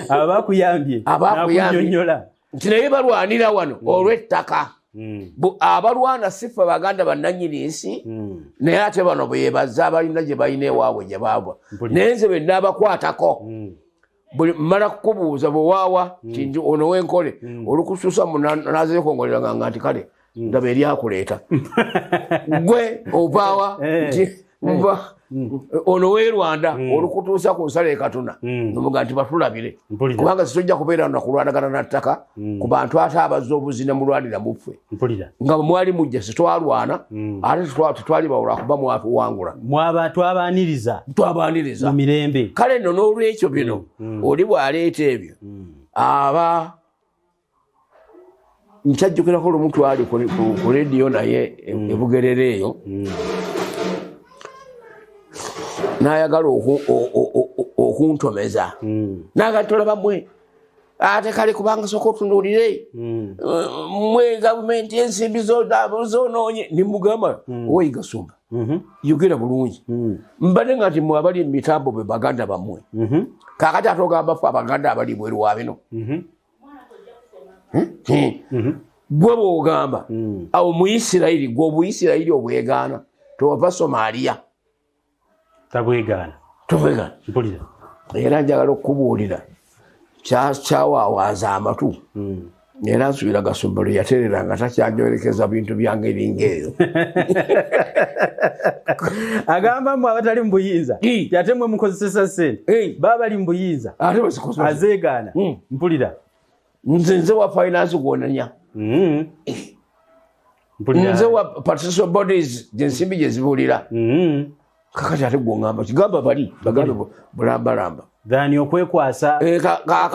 Speaker 2: abakuyambye nakunyonnyola
Speaker 3: nti naye balwanira wano olw'ettaka abalwana sife Abaganda bannannyini nsi naye ate bano beebaza abalina gye balina ewaabwe gye baava naye nze benna abakwatako buli mmala kukubuuza bwe waawa nti ono w'enkole olukusuusa nazeekongolera nga nti kale ndaba eryakuleeta gwe ovaawa nti ono w'e Rwanda olukutuusa ku nsala ekatuna nomuga nti batulabire kubanga sitojja kubeera na kulwanagana na ttaka ku bantu ate abazza obuzi ne mulwanira muffe nga mwali mujja sitwalwana ate tetwali bawula kuba mwatuwangula twabaaniriza
Speaker 2: mu mirembe
Speaker 3: kale nno n'olwekyo bino oli bw'aleeta ebyo aba nkyajjukirako lumu twali ku rediyo naye ebugerere eyo n'ayagala okuntomeza naga tolaba mmwe ate kale kubanga soka otunuulire mmwe gavumenti ensimbi zonoonye nimugamba oweyiga sumba yogera bulungi mbadde nga nti mmwe abali emitambo be baganda bammwe kakati ate ogamba fe abaganda abali bweru wa bino gwe bw'ogamba awo muisirayiri gwe obuyisirayiri obwegaana towava somaliya
Speaker 2: tabwegaana
Speaker 3: mpulira era njagala okukubuulira kyawaawaza amatu era nsubira gasumba lwe yaterera nga takyanjolerekeza bintu byange ebingeeyo
Speaker 2: agamba mmwe abatali mu buyinza ate mmwe mukozesesa ssente baba bali mu buyinza azeegaana mpulira
Speaker 3: nze wa finance gwonanya nze wa partition bodies gyensimbi gyezibulira kakati ate gwongamba kigamba bali bagambe bulambalamba
Speaker 2: dhani okwekwasa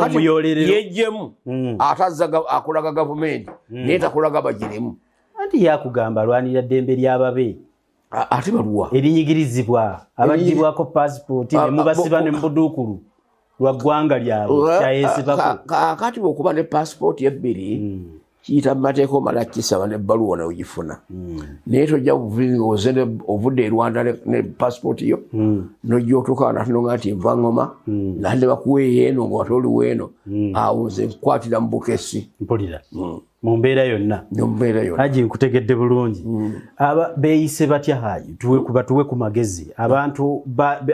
Speaker 3: omuyolero yejjemu atazza akulaga gavumenti naye takulaga bagirimu
Speaker 2: anti yakugamba alwanira ddembe ly'ababe
Speaker 3: ate baluwa
Speaker 2: erinyigirizibwa abaggibwako passport ne mubasiba ne mubuduukulu lwa ggwanga lyabwe kyayesibako
Speaker 3: kakati bw'okuba ne passport ebbiri kiyita mu mateeka omala kisaba n'ebbaluwa neogifuna naye tojja oze ovudde e Rwanda ne passport yo nojja otuuka natunonga nti nva ngoma nande bakuweeyo eno nga wate oliwo eno awo nze nkwatira mu bukesi
Speaker 2: mpulira mu mbeera yonna Haji nkutegedde bulungi beeyise batya Haji tuwe ku magezi abantu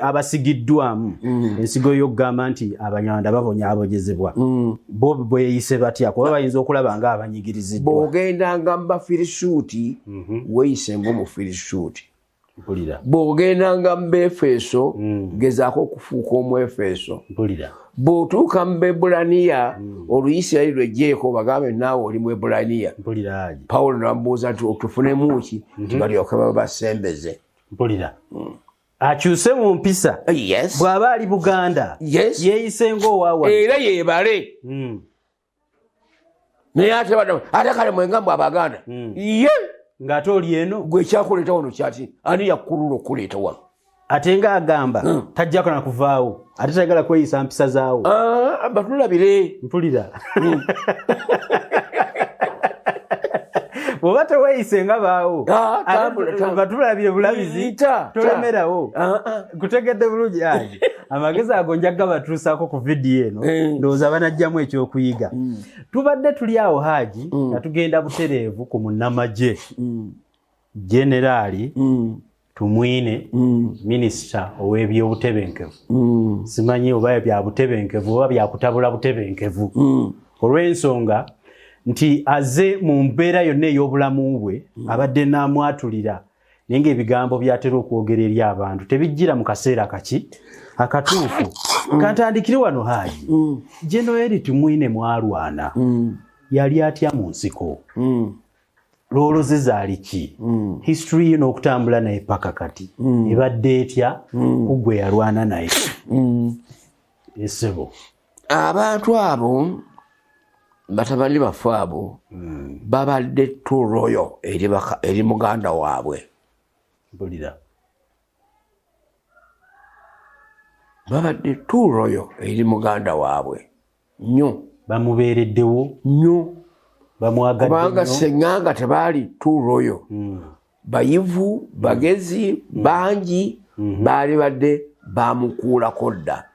Speaker 2: abasigiddwamu ensigo y'okugamba nti abanyarwanda babonyaabonyezebwa bo beeyise batya kuba bayinza okulaba nga abanyigiriziddwa
Speaker 3: bw'ogendanga mu bafirisuuti weeyise ng'omufirisuuti bw'ogendanga mu Befeso gezaako okufuuka Omwefeso bw'otuuka mu Bebulaniya Oluyisirayiri lwejjeeko bagambe naawe oli mu Ebulaniya Pawulo n'amubuuza nti otufunemu ki nti balyoke babasembeze
Speaker 2: akyuse mu mpisa bw'aba ali Buganda yeeyise ng'owaawa
Speaker 3: era yeebale naye ate kale mwenga mbw Abaganda ye
Speaker 2: ng'ate oli eno
Speaker 3: gwe ekyakuleeta wano kyati ani yakkulula okuleeta wano
Speaker 2: ate ng'agamba tajjako na kuvaawo ate tayagala kweyisa mpisa zaawo
Speaker 3: batulabire
Speaker 2: mpulira bw'oba teweeyise nga baawo batulabire bulabizi tolemerawo kutegedde bulungi Haji amagezi ago njaga batuusaako ku vidiyo eno ndowooza banajjamu ekyokuyiga tubadde tuli awo Haji nga tugenda butereevu ku munnamagye generaali Tumwine minisita ow'ebyobutebenkevu simanyi oba bya butebenkevu oba byakutabula butebenkevu olw'ensonga nti aze mu mbeera yonna ey'obulamu bwe abadde n'amwatulira naye ng'ebigambo byatera okwogera eri abantu tebijjira mu kaseera kaki akatuufu kantandikire wano Haji General Tumwine mwalwana yali atya mu nsiko loolo ze zaali ki history ye n'okutambula naye paka kati ebadde etya ku gwe yalwana naye esebo
Speaker 3: abantu abo batabali bafu abo babadde turoyo eri muganda waabwe babadde turoyo eri muganda waabwe nnyo
Speaker 2: bamubeereddewo
Speaker 3: nnyo
Speaker 2: kubanga
Speaker 3: senganga tebaali turoyo bayivu bagezi bangi baali badde bamukuulako dda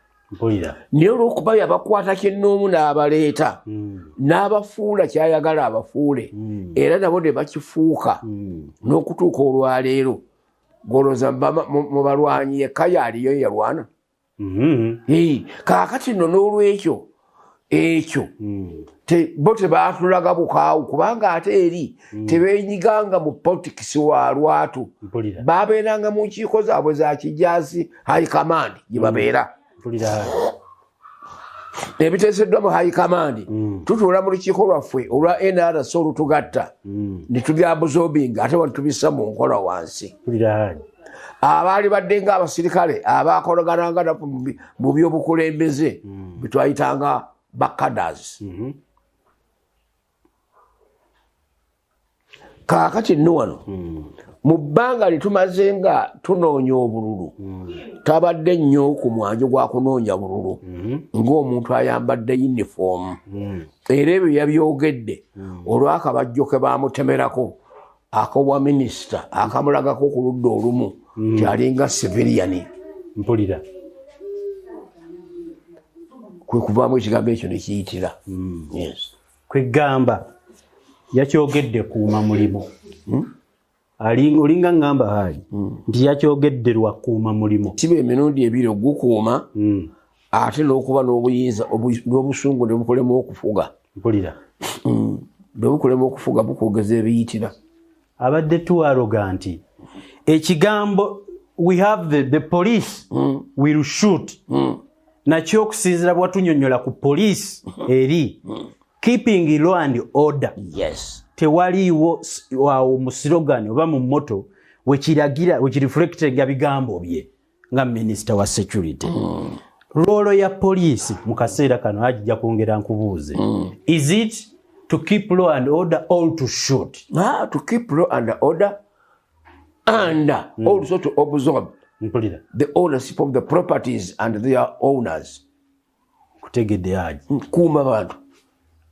Speaker 3: naye olw'okuba yabakwata kyennoomu n'abaleeta n'abafuula kyayagala abafuule era nabo ne bakifuuka n'okutuuka olwaleero golooza mu balwanyi yekka yaaliyo yalwana kaakati nno n'olwekyo ekyo bo tebaatulaga bukaawu kubanga ate eri tebeenyiganga mu politikisi wa lwatu babeeranga mu nkiiko zaabwe za kijaasi high command gye babeera ebiteeseddwa mu high command tutuula mu lukiiko lwaffe olwa NRC olutugatta ne tubyabuzobinga ate watubisa mu nkola wansi abaali badde nga abasirikale abaakolagananga mu byobukulembeze betwayitanga bakadas Kaakati nno wano mu bbanga litumaze nga tunoonya obululu tabadde nnyo ku mwanjo gwa kunoonya bululu ng'omuntu ayambadde yunifoomu era ebyo yabyogedde olw'akabajjo ke baamutemerako akobwa minisita akamulagako ku ludda olumu kyalinga civilian.
Speaker 2: Mpulira
Speaker 3: kwe kuvaamu ekigambo ekyo ne kiyitira.
Speaker 2: Kwegamba yakyogedde kuuma mulimu. Olinga ngamba Haji nti yakyogedde lwa kuuma mulimu.
Speaker 3: Kiba emirundi ebiri ogukuuma ate n'okuba n'obuyinza n'obusungu ne bukulema okufuga.
Speaker 2: Mpulira
Speaker 3: bwe bukulema okufuga bukwogeza ebiyitira.
Speaker 2: Abadde tuwaroga nti ekigambo we have the police will shoot nakyo okusinziira bwatunyonyola ku police eri keeping law and order.
Speaker 3: Yes.
Speaker 2: Tewaliiwo wawo mu slogan oba mu motto wekiragira wekireflectinga bigambo bye nga minister wa security. Rolo ya police mu kaseera kano ajja kwongera nkubuuze. Is it to keep law and order or to shoot?
Speaker 3: To keep law and order and also to absorb the ownership of the properties and their owners.
Speaker 2: Kutegedde Haji.
Speaker 3: Kuuma bantu.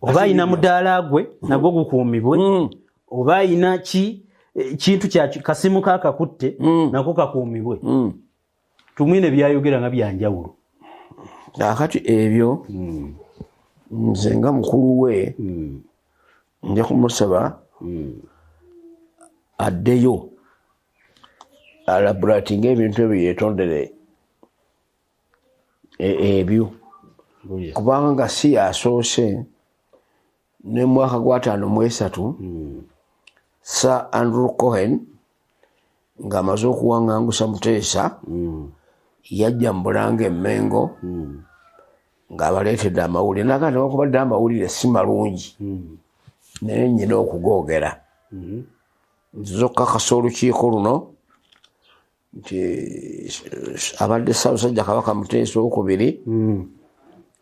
Speaker 2: Oba ina mudaala gwe nagwo gukuumibwe. Oba ina kintu kya kasimu kaakakutte nako kakuumibwe. Tumwine byayogera nga byanjawulo.
Speaker 3: Akati ebyo nze nga mukulu we nja kumusaba addeyo alabulatinga ebintu ebyo yetondere ebyo kubanga si yasoose ne mwaka gwa 5 Sir Andrew Cohen ng'amaze okuwaŋŋangusa Muteesa yajja mu Bulange Emmengo ng'abaleetedde amawulire naga newakubadde amawulire si malungi naye nnyina okugoogera nziza okukakasa olukiiko luno nti abadde Ssaabasajja Kabaka Muteesa II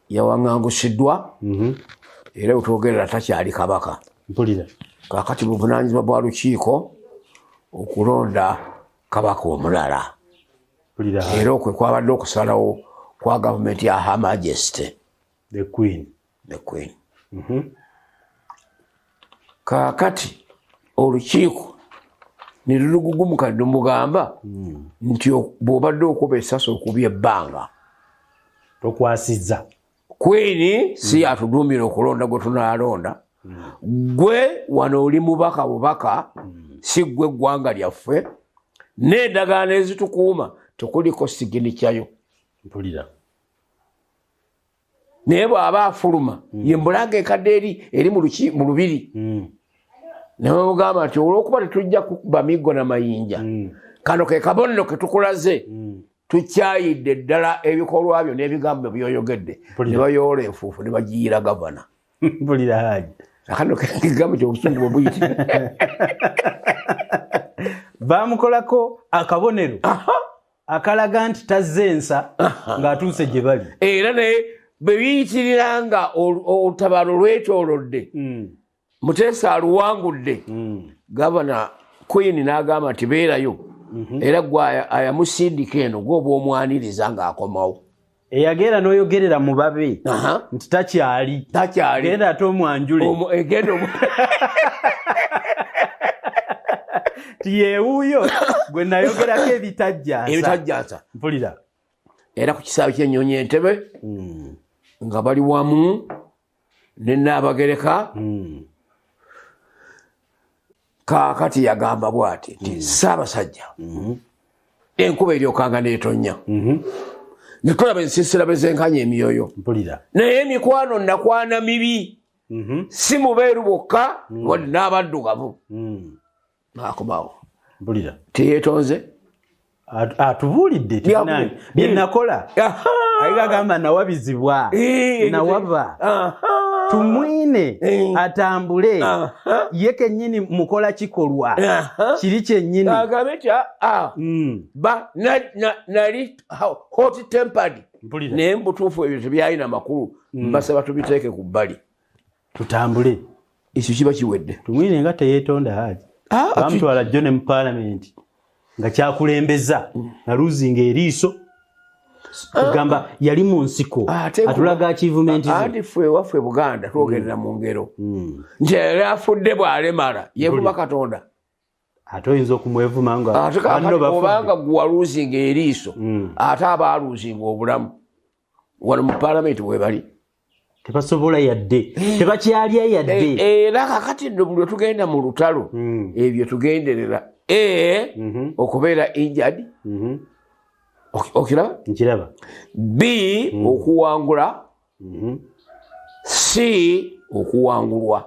Speaker 3: yawaŋŋangusiddwa era wetwogerera takyali kabaka.
Speaker 2: Mpulira
Speaker 3: kaakati buvunaanyizibwa bwa lukiiko okulonda kabaka omulala. Era okwe kwabadde okusalawo kwa gavumenti ya Her Majesty
Speaker 2: the Queen.
Speaker 3: Kaakati olukiiko ne lulugugumuka ne lumugamba nti bw'obadde okuba essasi okubya ebbanga
Speaker 2: tokwasizza.
Speaker 3: Queen si yatuduumira okulonda gwe tunaalonda. Gwe wano oli mubaka bubaka si gwe eggwanga lyaffe n'endagaano ezitukuuma tekuliko sigini kyayo.
Speaker 2: Mpulira
Speaker 3: naye bw'aba afuluma ye Bulange enkadde eri mu lubiri ne bamugamba nti olw'okuba tetujja kukuba miggo na mayinja kano ke kabonero ke tukulaze tukyayidde ddala ebikolwa byo n'ebigambo byoyogedde ne bayoola enfuufu ne bagiyiira gavana.
Speaker 2: Mpulira Haji
Speaker 3: akano kekigambo ky'obusungu bwe buyitire
Speaker 2: baamukolako akabonero akalaga nti tazze ensa ng'atuuse gye bali.
Speaker 3: Era naye bwe biyitirira nga olutabaalo lwetoolodde Muteesa aluwangudde gavana Queen n'agamba nti beerayo era gwe ayamusindika eno gw'oba omwaniriza ng'akomawo.
Speaker 2: Eyagenda n'oyogerera mu babe nti takyali genda ate omwanjule tiyeewuuyo gwe nayogerako ebitajjansa. Mpulira
Speaker 3: era ku kisaawe ky'Ennyonyi Entebbe nga bali wamu ne Nnaabagereka. Kaakati yagamba bw'ati nti Ssaabasajja enkuba eryokanga n'etonnya ne tulaba ensiisira bezenkanya emyoyo.
Speaker 2: Mpulira
Speaker 3: naye emikwano nakwana mibi si mubeeru bokka wadde n'abaddugavu. Akomawo
Speaker 2: mpulira
Speaker 3: teyeetonze
Speaker 2: atubuulidde bye nakola ayigagamba nawabizibwa nawava tumwine atambule ye kennyini mukola kikolwa kiri kyennyini
Speaker 3: agambe nti nali hot tempered naye mubutuufu ebyo tebyalina makulu mbasaba tubiteeke ku bbali
Speaker 2: tutambule.
Speaker 3: ekyo kiba kiwedde.
Speaker 2: Tumwine nga teyeetonda Haji bamutwala jone mu parliament nga kyakulembeza na losing eriiso kugamba yali mu nsiko atulaga achievement
Speaker 3: andi fwe wafwe Buganda twogerera mu ngero nti yali afudde bw'alemala yevuma Katonda
Speaker 2: ate oyinza okumwevuma nga
Speaker 3: obanga gwa losing eriiso ate aba losing obulamu wano mu parliament webali
Speaker 2: tebasobola yadde tebakyalya yadde
Speaker 3: era kakati nno buli tugenda mu lutalo ebyo tugenderera okubeera injured okiraba
Speaker 2: nkiraba
Speaker 3: B okuwangula C okuwangulwa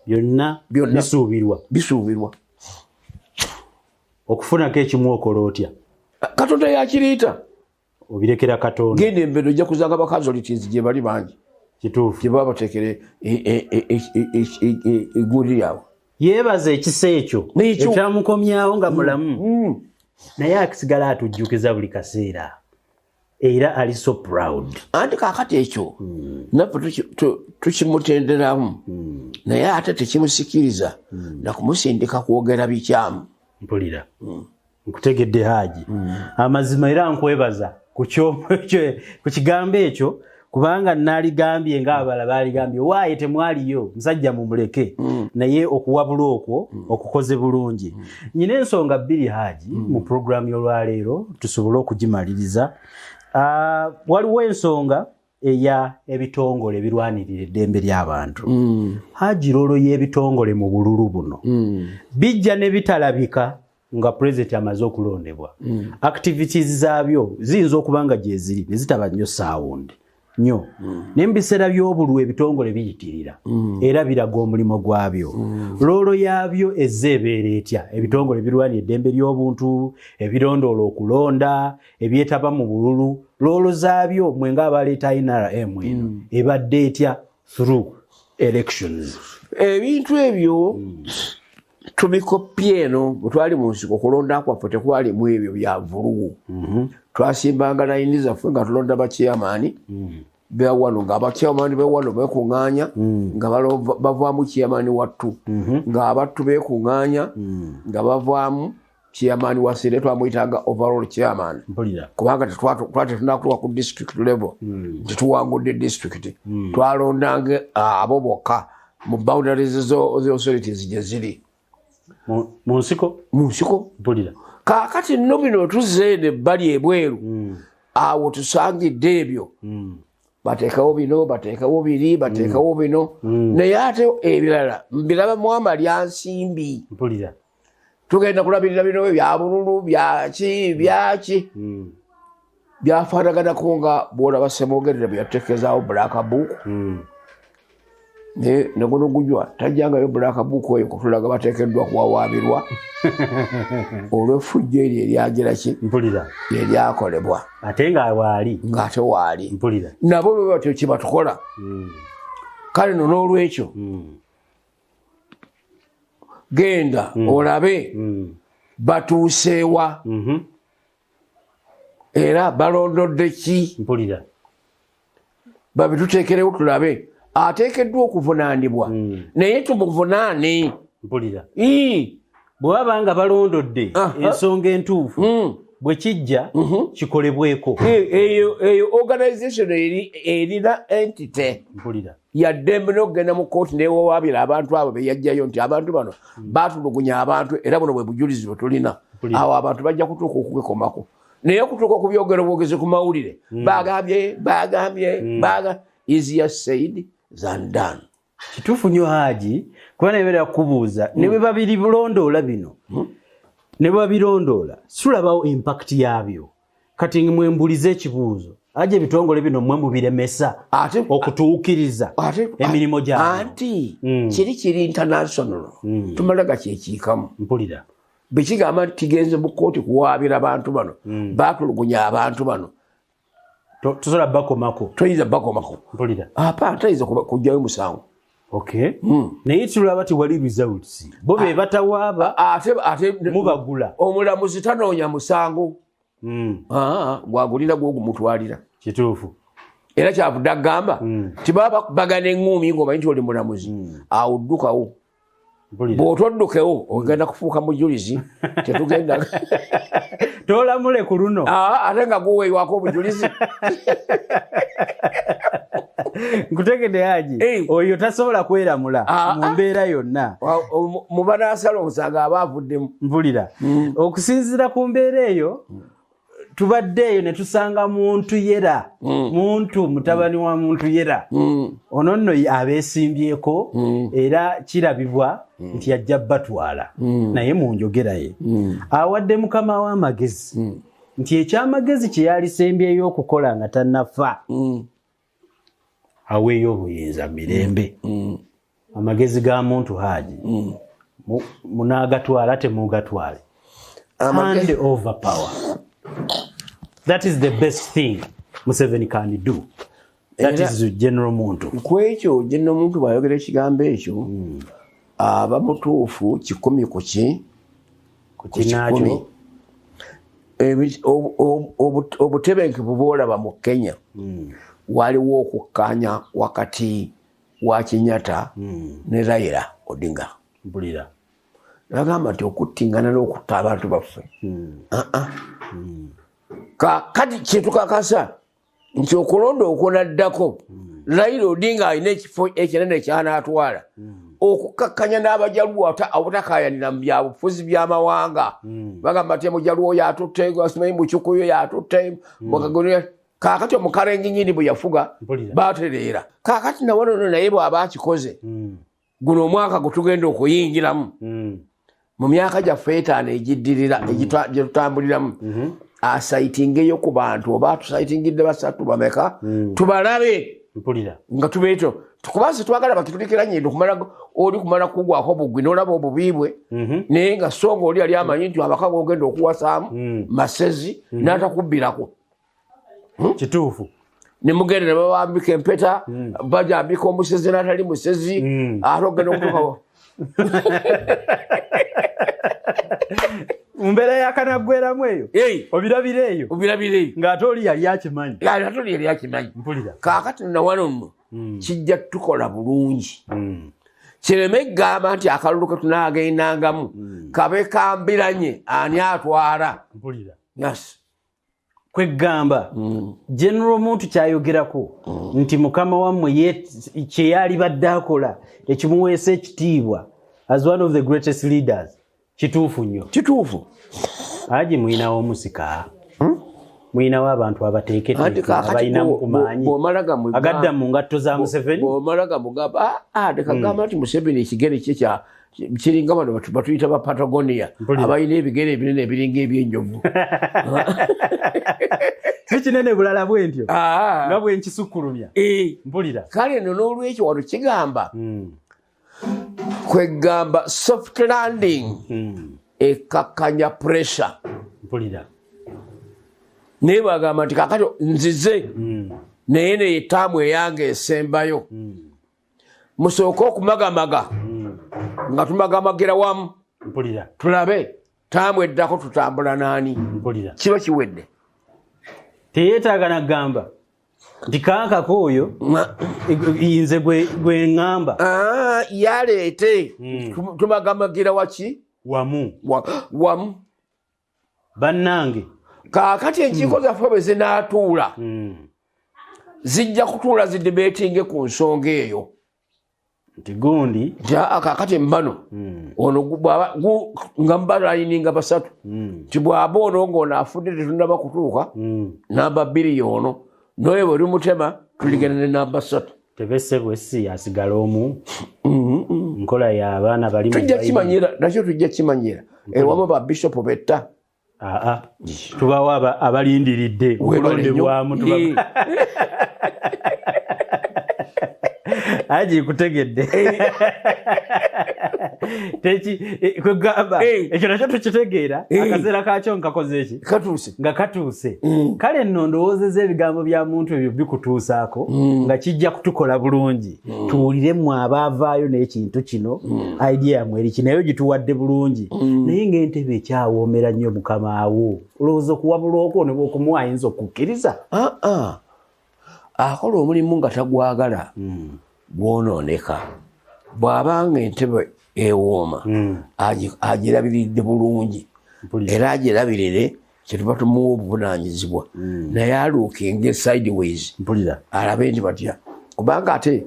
Speaker 2: byonna bisuubirwa okufunako ekimu okola otya
Speaker 3: Katonda yakiriita
Speaker 2: obirekera Katonda
Speaker 3: genda embeno ojja kuzanga bakazolities gye bali bangi
Speaker 2: kituufu
Speaker 3: gye baba bateekere egguli lyabwe
Speaker 2: yeebaza ekisa ekyo ekyamukomyawo nga mulamu naye akisigala atujjukiza buli kaseera era ali so proud
Speaker 3: anti kaakati ekyo naffe tukimutenderamu naye ate tekimusikiriza nakumusindika kwogera bikyamu
Speaker 2: mpulira nkutegedde Haji amazima era nkwebaza ku kigambo ekyo kubanga naligambye ng'abala baligambye waaye temwaliyo musajja mumuleke naye okuwabula okwo okukoze bulungi nyina ensonga bbiri Haji mu programu y'olwaleero tusobole okugimaliriza waliwo ensonga eya ebitongole ebirwanirira eddembe ly'abantu Haji loolo y'ebitongole mu bululu buno bijja ne bitalabika nga president amaze okulondebwa activities zaabyo ziyinza okuba nga gye ziri ne zitaba nnyo sound nnyo naye mu biseera by'obululu ebitongole biyitirira era biraga omulimu gwabyo loolo yaabyo ezze ebeera etya ebitongole birwanira eddembe ly'obuntu ebirondoola okulonda ebyetaba mu bululu loolo zaabyo mwe ng'abaleeta NRM eno ebadde etya through elections
Speaker 3: ebintu ebyo tubikopye eno bwe twali mu nsiko okulonda kwaffe tekwalimu ebyo bya vulugu twasimbanga layini zaffe nga tulonda bakyamaani bewano nga abakyamaani bewano beekuŋŋaanya nga bavaamu kyamaani wattu nga abattu beekuŋŋaanya nga bavaamu kyamaani wasire twamuyitanga overall chairman kubanga tetunakutuka ku district level tetuwangudde district twalondanga abo bokka mu boundaries z'authorities gye ziri
Speaker 2: mu nsiko mpulira
Speaker 3: kaakati nno bino tuzze nebbali ebweru awo tusangidde ebyo bateekawo bino bateekawo biri bateekawo bino naye ate ebirala mbiraba mwama lya nsimbi
Speaker 2: mpulira
Speaker 3: tugenda kulabirira bino bya bululu byaki byafaanaganako nga bwolaba Ssemwogerere bwe yateekezaawo black book ne guno gujwa tajjangayo black book oyo kutulaga bateekeddwa kuwawaabirwa olw'effujjo eryo eryageraki
Speaker 2: mpulira
Speaker 3: eryakolebwa
Speaker 2: ate
Speaker 3: ng'ate waali
Speaker 2: mpulira
Speaker 3: nabo bwe batyo kibatukola kale no n'olwekyo genda olabe batuuseewa era balondodde ki
Speaker 2: mpulira
Speaker 3: babituteekerewo tulabe ateekeddwa okuvunaanibwa naye tumuvunaane
Speaker 2: mpulira bwe baba nga balondodde ensonga entuufu bwe kijja kikolebweko
Speaker 3: eyo organization erina entity
Speaker 2: mpulira
Speaker 3: yaddembe n'okugenda mu kooti neewawaabira abantu abo beyajjayo nti abantu bano baatulugunya abantu era buno bwe bujulizi bwe tulina awo abantu bajja kutuuka okugekomako naye okutuuka okubyogera obwogezi ku mawulire bagambye easier said than done.
Speaker 2: Kituufu nnyo Haji kuba nebeera kubuuza ne bwe babirondoola bino ne bwe babirondoola sulabawo impact yaabyo kati mwembulize ekibuuzo aje ebitongole bino mwe mubiremesa okutuukiriza emirimu gyabyo
Speaker 3: anti kiri international tumalaga kyekiikamu
Speaker 2: mpulira
Speaker 3: bekigamba nti kigenze mu kkooti kuwaabira abantu bano baatulugunya abantu bano
Speaker 2: tosobola bakomako
Speaker 3: toyinza bakomako
Speaker 2: mpulira
Speaker 3: apa tayinza kujjayo musango
Speaker 2: okay naye tulaba ti wali results bo be batawaaba
Speaker 3: ate
Speaker 2: mubagula
Speaker 3: omulamuzi tanoonya musango gwagulira gwogumutwalira
Speaker 2: kituufu
Speaker 3: era kyavudde agamba tibaba bagana eŋŋumi ng'omanyi nti oli mulamuzi awuddukawo bw'otoddukewo ogenda kufuuka mujulizi tetugenda
Speaker 2: tolamule ku luno
Speaker 3: ate nga guweebwako obujulizi
Speaker 2: nkutegedde Haji oyo tasobola kweramula mu mbeera yonna
Speaker 3: mu banaasala okusanga aba avuddemu
Speaker 2: mpulira okusinziira ku mbeera eyo tubadde eyo ne tusanga muntu yera muntu mutabani wa muntu yera ono nno abeesimbyeko era kirabibwa nti ajja batwala naye mu njogera ye awadde mukama w'amagezi nti ekyamagezi kye yalisembyeyo okukola nga tannafa aweeyo obuyinza mirembe amagezi ga muntu Haji munaagatwala temugatwale hand over power. That is the best thing Museveni can do. That is General Muntu.
Speaker 3: Kwekyo General Muntu bayogera ekigambo ekyo aba mutuufu kikumi ku
Speaker 2: kinakyo
Speaker 3: obutebenkevu bw'olaba mu Kenya waliwo okukkaanya wakati wa Kenyatta ne Raila Odinga.
Speaker 2: Mpulira
Speaker 3: nagamba nti okuttingana n'okutta abantu baffe kati kyetukakasa nti okulonda okunaddako Raila Odinga alina ekifo ekinene kyanaatwala okukakkanya n'abajaluwo obutakayanira mu byabufuzi by'amawanga bagamba nti mujaluwo oyo atutte asimanyi Bukyukuyu oyo atutte kaakati omukalengi nnyini bwe yafuga baatereera kaakati nawonono naye bw'aba akikoze guno omwaka gutugenda okuyingiramu mu myaka gyaffe etaano egiddirira gye tutambuliramu asaitingeyo ku bantu oba tusaitingidde basatu bameka tubalabe nga tubeeto kubansi twagala bakitulikira nyindo oli kumala kugwako bugwi n'olaba obubiibwe naye nga songa oli yali amanyi nti abakaga ogenda okuwasaamu masezi n'atakubbirako
Speaker 2: kituufu
Speaker 3: ne mugende ne babambika empeta bajambika omusezi n'atali musezi ate ogenda okutukawo
Speaker 2: mumbeera yakanaggweramu eyo obirabireeyo ng'ate oli yali akimanyi
Speaker 3: mpulira kaakati nawano nno kijja tukola bulungi kireme gamba nti akalulu ke tunaagendangamu kabe kambiranye ani atwala
Speaker 2: mpulira
Speaker 3: yes
Speaker 2: kwegamba General Muntu kyayogerako nti mukama wammwe kye yali badde akola ekimuweesa ekitiibwa as one of the greatest leaders kituufu nnyo
Speaker 3: kituufu
Speaker 2: Haji mwinawo omusika mwinawo abantu abateeketeeke abalinamu ku maanyi agadda mu ngatto za Museveni
Speaker 3: bw'omalaga mugamba tekagamba nti Museveni ekigere kye kiringa bano batuyita ba Patagonia abalina ebigere ebinene ebiringa ebyenjovu
Speaker 2: ekinene bulala bwentyo nga bwenkisukkulumya mpulira
Speaker 3: kale nno n'olwekyo wano kigamba kwegamba soft landing ekakkanya pressure
Speaker 2: mpulira
Speaker 3: naye bagamba nti kakati nzize naye neyetaamu eyange esembayo musooke okumagamaga nga tumagamagira wamu
Speaker 2: mpulira
Speaker 3: tulabe taamu eddako tutambula naani
Speaker 2: mpulira
Speaker 3: kiba kiwedde
Speaker 2: teyeetaaga nagamba nti kankako oyo nze gwe ŋŋamba
Speaker 3: yaleete tumagamagira waki wamu
Speaker 2: bannange
Speaker 3: kaakati enkiiko zaffe bwe zinaatuula zijja kutuula zidibeetinge ku nsonga eyo
Speaker 2: nti gundi
Speaker 3: kaakati mbano ono nga mbalayininga basatu nti bw'aba ono ng'ono afudde tetunaba kutuuka namba 2 y'ono noyo bwe lumutema tuligenda ne namba 3
Speaker 2: tebesse bwesi asigala omu nkola y'abaana bali
Speaker 3: tujja kimanyira nakyo tujja kimanyira ewamu ba bishopu betta
Speaker 2: tubawo abalindiridde okulondebwamu Haji kutegedde kwegamba ekyo nakyo tukitegeera akaseera kakyo nkakoze eki nga katuuse kale nno ndowoozeza ebigambo bya muntu ebyo bikutuusaako nga kijja kutukola bulungi tuwuliremu abaavaayo n'ekintu kino idea yamwe eri kinayo gituwadde bulungi naye ng'entebe ekyawoomera nnyo mukama awo olowooza okuwabula okwo ne bw'okumuwa ayinza okukkiriza
Speaker 3: akola omulimu nga tagwagala gwonooneka bw'abanga entebe ewooma agirabiridde bulungi era agirabirire kyetuba tumuwa obuvunaanyizibwa naye aluukinge sideways alabe nti batya kubanga ate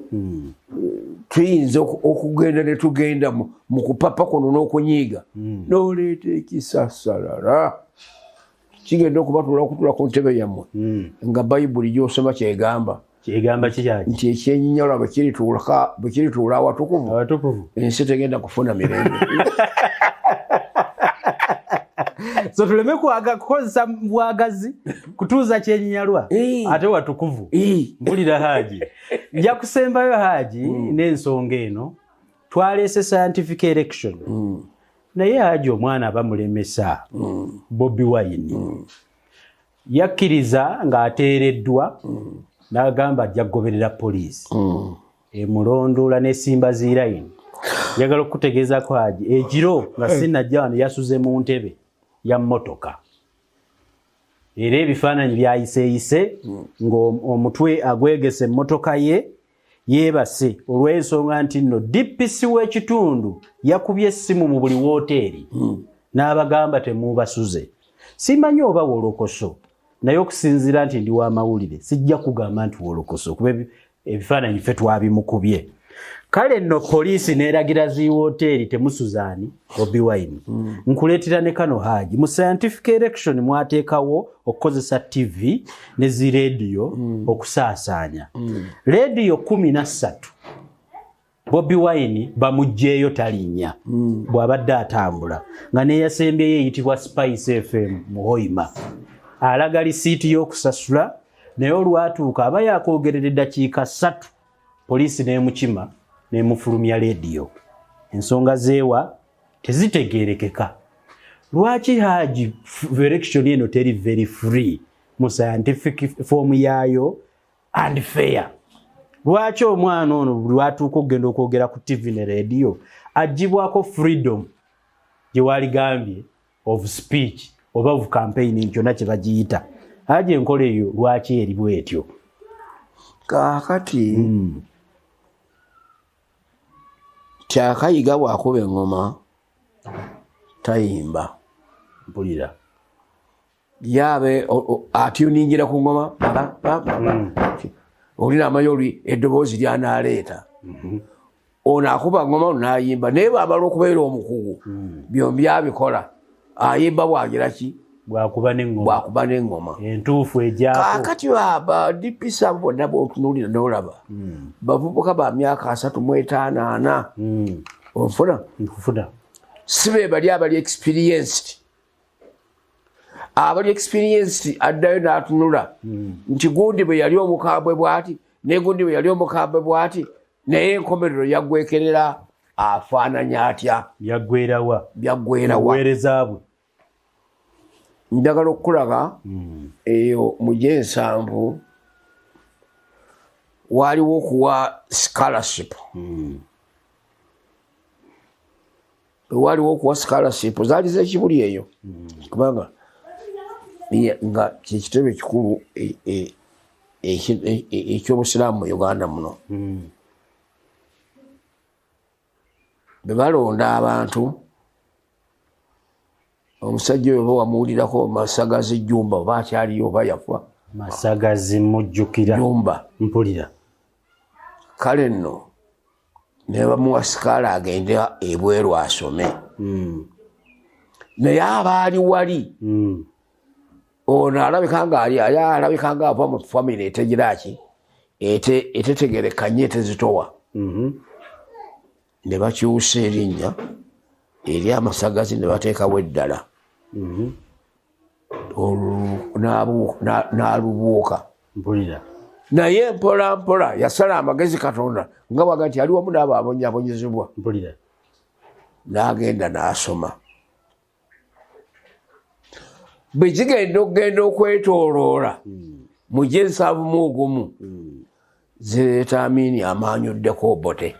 Speaker 3: tuyinza okugenda ne tugenda mu kupapa kuno n'okunyiiga n'oleeta ekisasalala kigenda okubatuula okutula ku ntebe yammwe nga bayibuli gy'osoma kyegamba nti ekyenyinyalwa bwe kirituula awatukuvu ensi tegenda kufuna mirembe.
Speaker 2: So tuleme kukozesa bwagazi kutuuza kyenyinyalwa ate watukuvu. Mpulira Haji, nja kusembayo Haji n'ensonga eno twaleese scientific election naye Haji omwana abamulemesa Bobi Wine yakkiriza ng'ateereddwa n'agamba ajja kugoberera poliisi emulondoola n'essimba zirayini. Njagala okutegeezako Haji ekiro nga sinajja wano yasuze mu ntebe ya mmotoka era ebifaananyi byayiseyise ng'omutwe agwegese emmotoka ye yeebase olw'ensonga nti nno DPC w'ekitundu yakubye essimu mu buli wooteeri n'abagamba temubasuze. Simanyi oba wolokoso naye okusinziira nti ndi wa mawulire sijja kugamba nti wolokoso kuba ebifaananyi ffe twabimukubye. Kale nno poliisi n'eragira zi wooteeri temusuzaani Bobi Wine. Nkuleetera ne kano Haji mu scientific election mwateekawo okukozesa TV ne zi radio okusaasaanya. Radio 13 Bobi Wine bamuggyeeyo talinnya bw'abadde atambula nga neeyasembye yeeyitibwa Spice FM mu Hoima. Alaga lisiiti y'okusasula naye olwatuuka aba yakwogerera eddakiika 3 poliisi n'emukima n'emufulumya leediyo. Ensonga zeewa tezitegeerekeka. Lwaki Haji election eno teri very free mu scientific form yaayo and fair? Lwaki omwana ono lwatuuka okugenda okwogera ku TV ne leediyo agibwako freedom gye waligambye of speech oba of campaigning kyonna kye bagiyita? Haji enkola eyo lwaki eri bwetyo?
Speaker 3: Kaakati Kyakayiga bw'akuba engoma tayimba.
Speaker 2: Mpulira
Speaker 3: yabe atyuningira ku ngoma olina amanyi eddoboozi ly'anaaleeta ono akuba ngoma n'ayimba naye bw'amala okubeera omukugu byombi abikola ayimba bwagira ki
Speaker 2: bw'akuba
Speaker 3: n'engoma
Speaker 2: entuufu ejyako.
Speaker 3: Kaakati aba DPC abo bonna b'otunuulira n'olaba bavubuka ba myaka 35 onfuna si be bali abali experienced. Abali experienced addayo n'atunula nti gundi bwe yali omukambwe bw'ati ne gundi bwe yali omukambwe bw'ati naye enkomerero yaggwekerera afaananya atya
Speaker 2: byaggwerawa
Speaker 3: buweereza bwe. Njagala okukulaga eyo mu Gyensanvu waliwo okuwa scholarship. Waliwo okuwa scholarship zaali z'ekibuli eyo kubanga nga kyekitebe ekikulu eky'obusiraamu mu Uganda muno. Bwe balonda abantu omusajja oyo oba wamuwulirako Masagazi Jumba oba akyaliyo oba yafa.
Speaker 2: Masagazi mujjukira
Speaker 3: Jumba.
Speaker 2: Mpulira.
Speaker 3: Kale nno ne bamuwa sikaala agende ebweru asome. Naye abaali wali ono alabika nga ava mu famire etegira ki etetegerekanye tezitowa. Ne bakyusa erinnya eri Amasagazi ne bateekawo eddala n'alubuuka. Naye mpola mpola yasala amagezi Katonda nga bwaga nti ali wamu n'abo abonyabonyezebwa n'agenda n'asoma. Bwe kigenda okugenda okwetooloola mu Gyensanvu mu gumu zireeta Amini amaanyuddeko obote.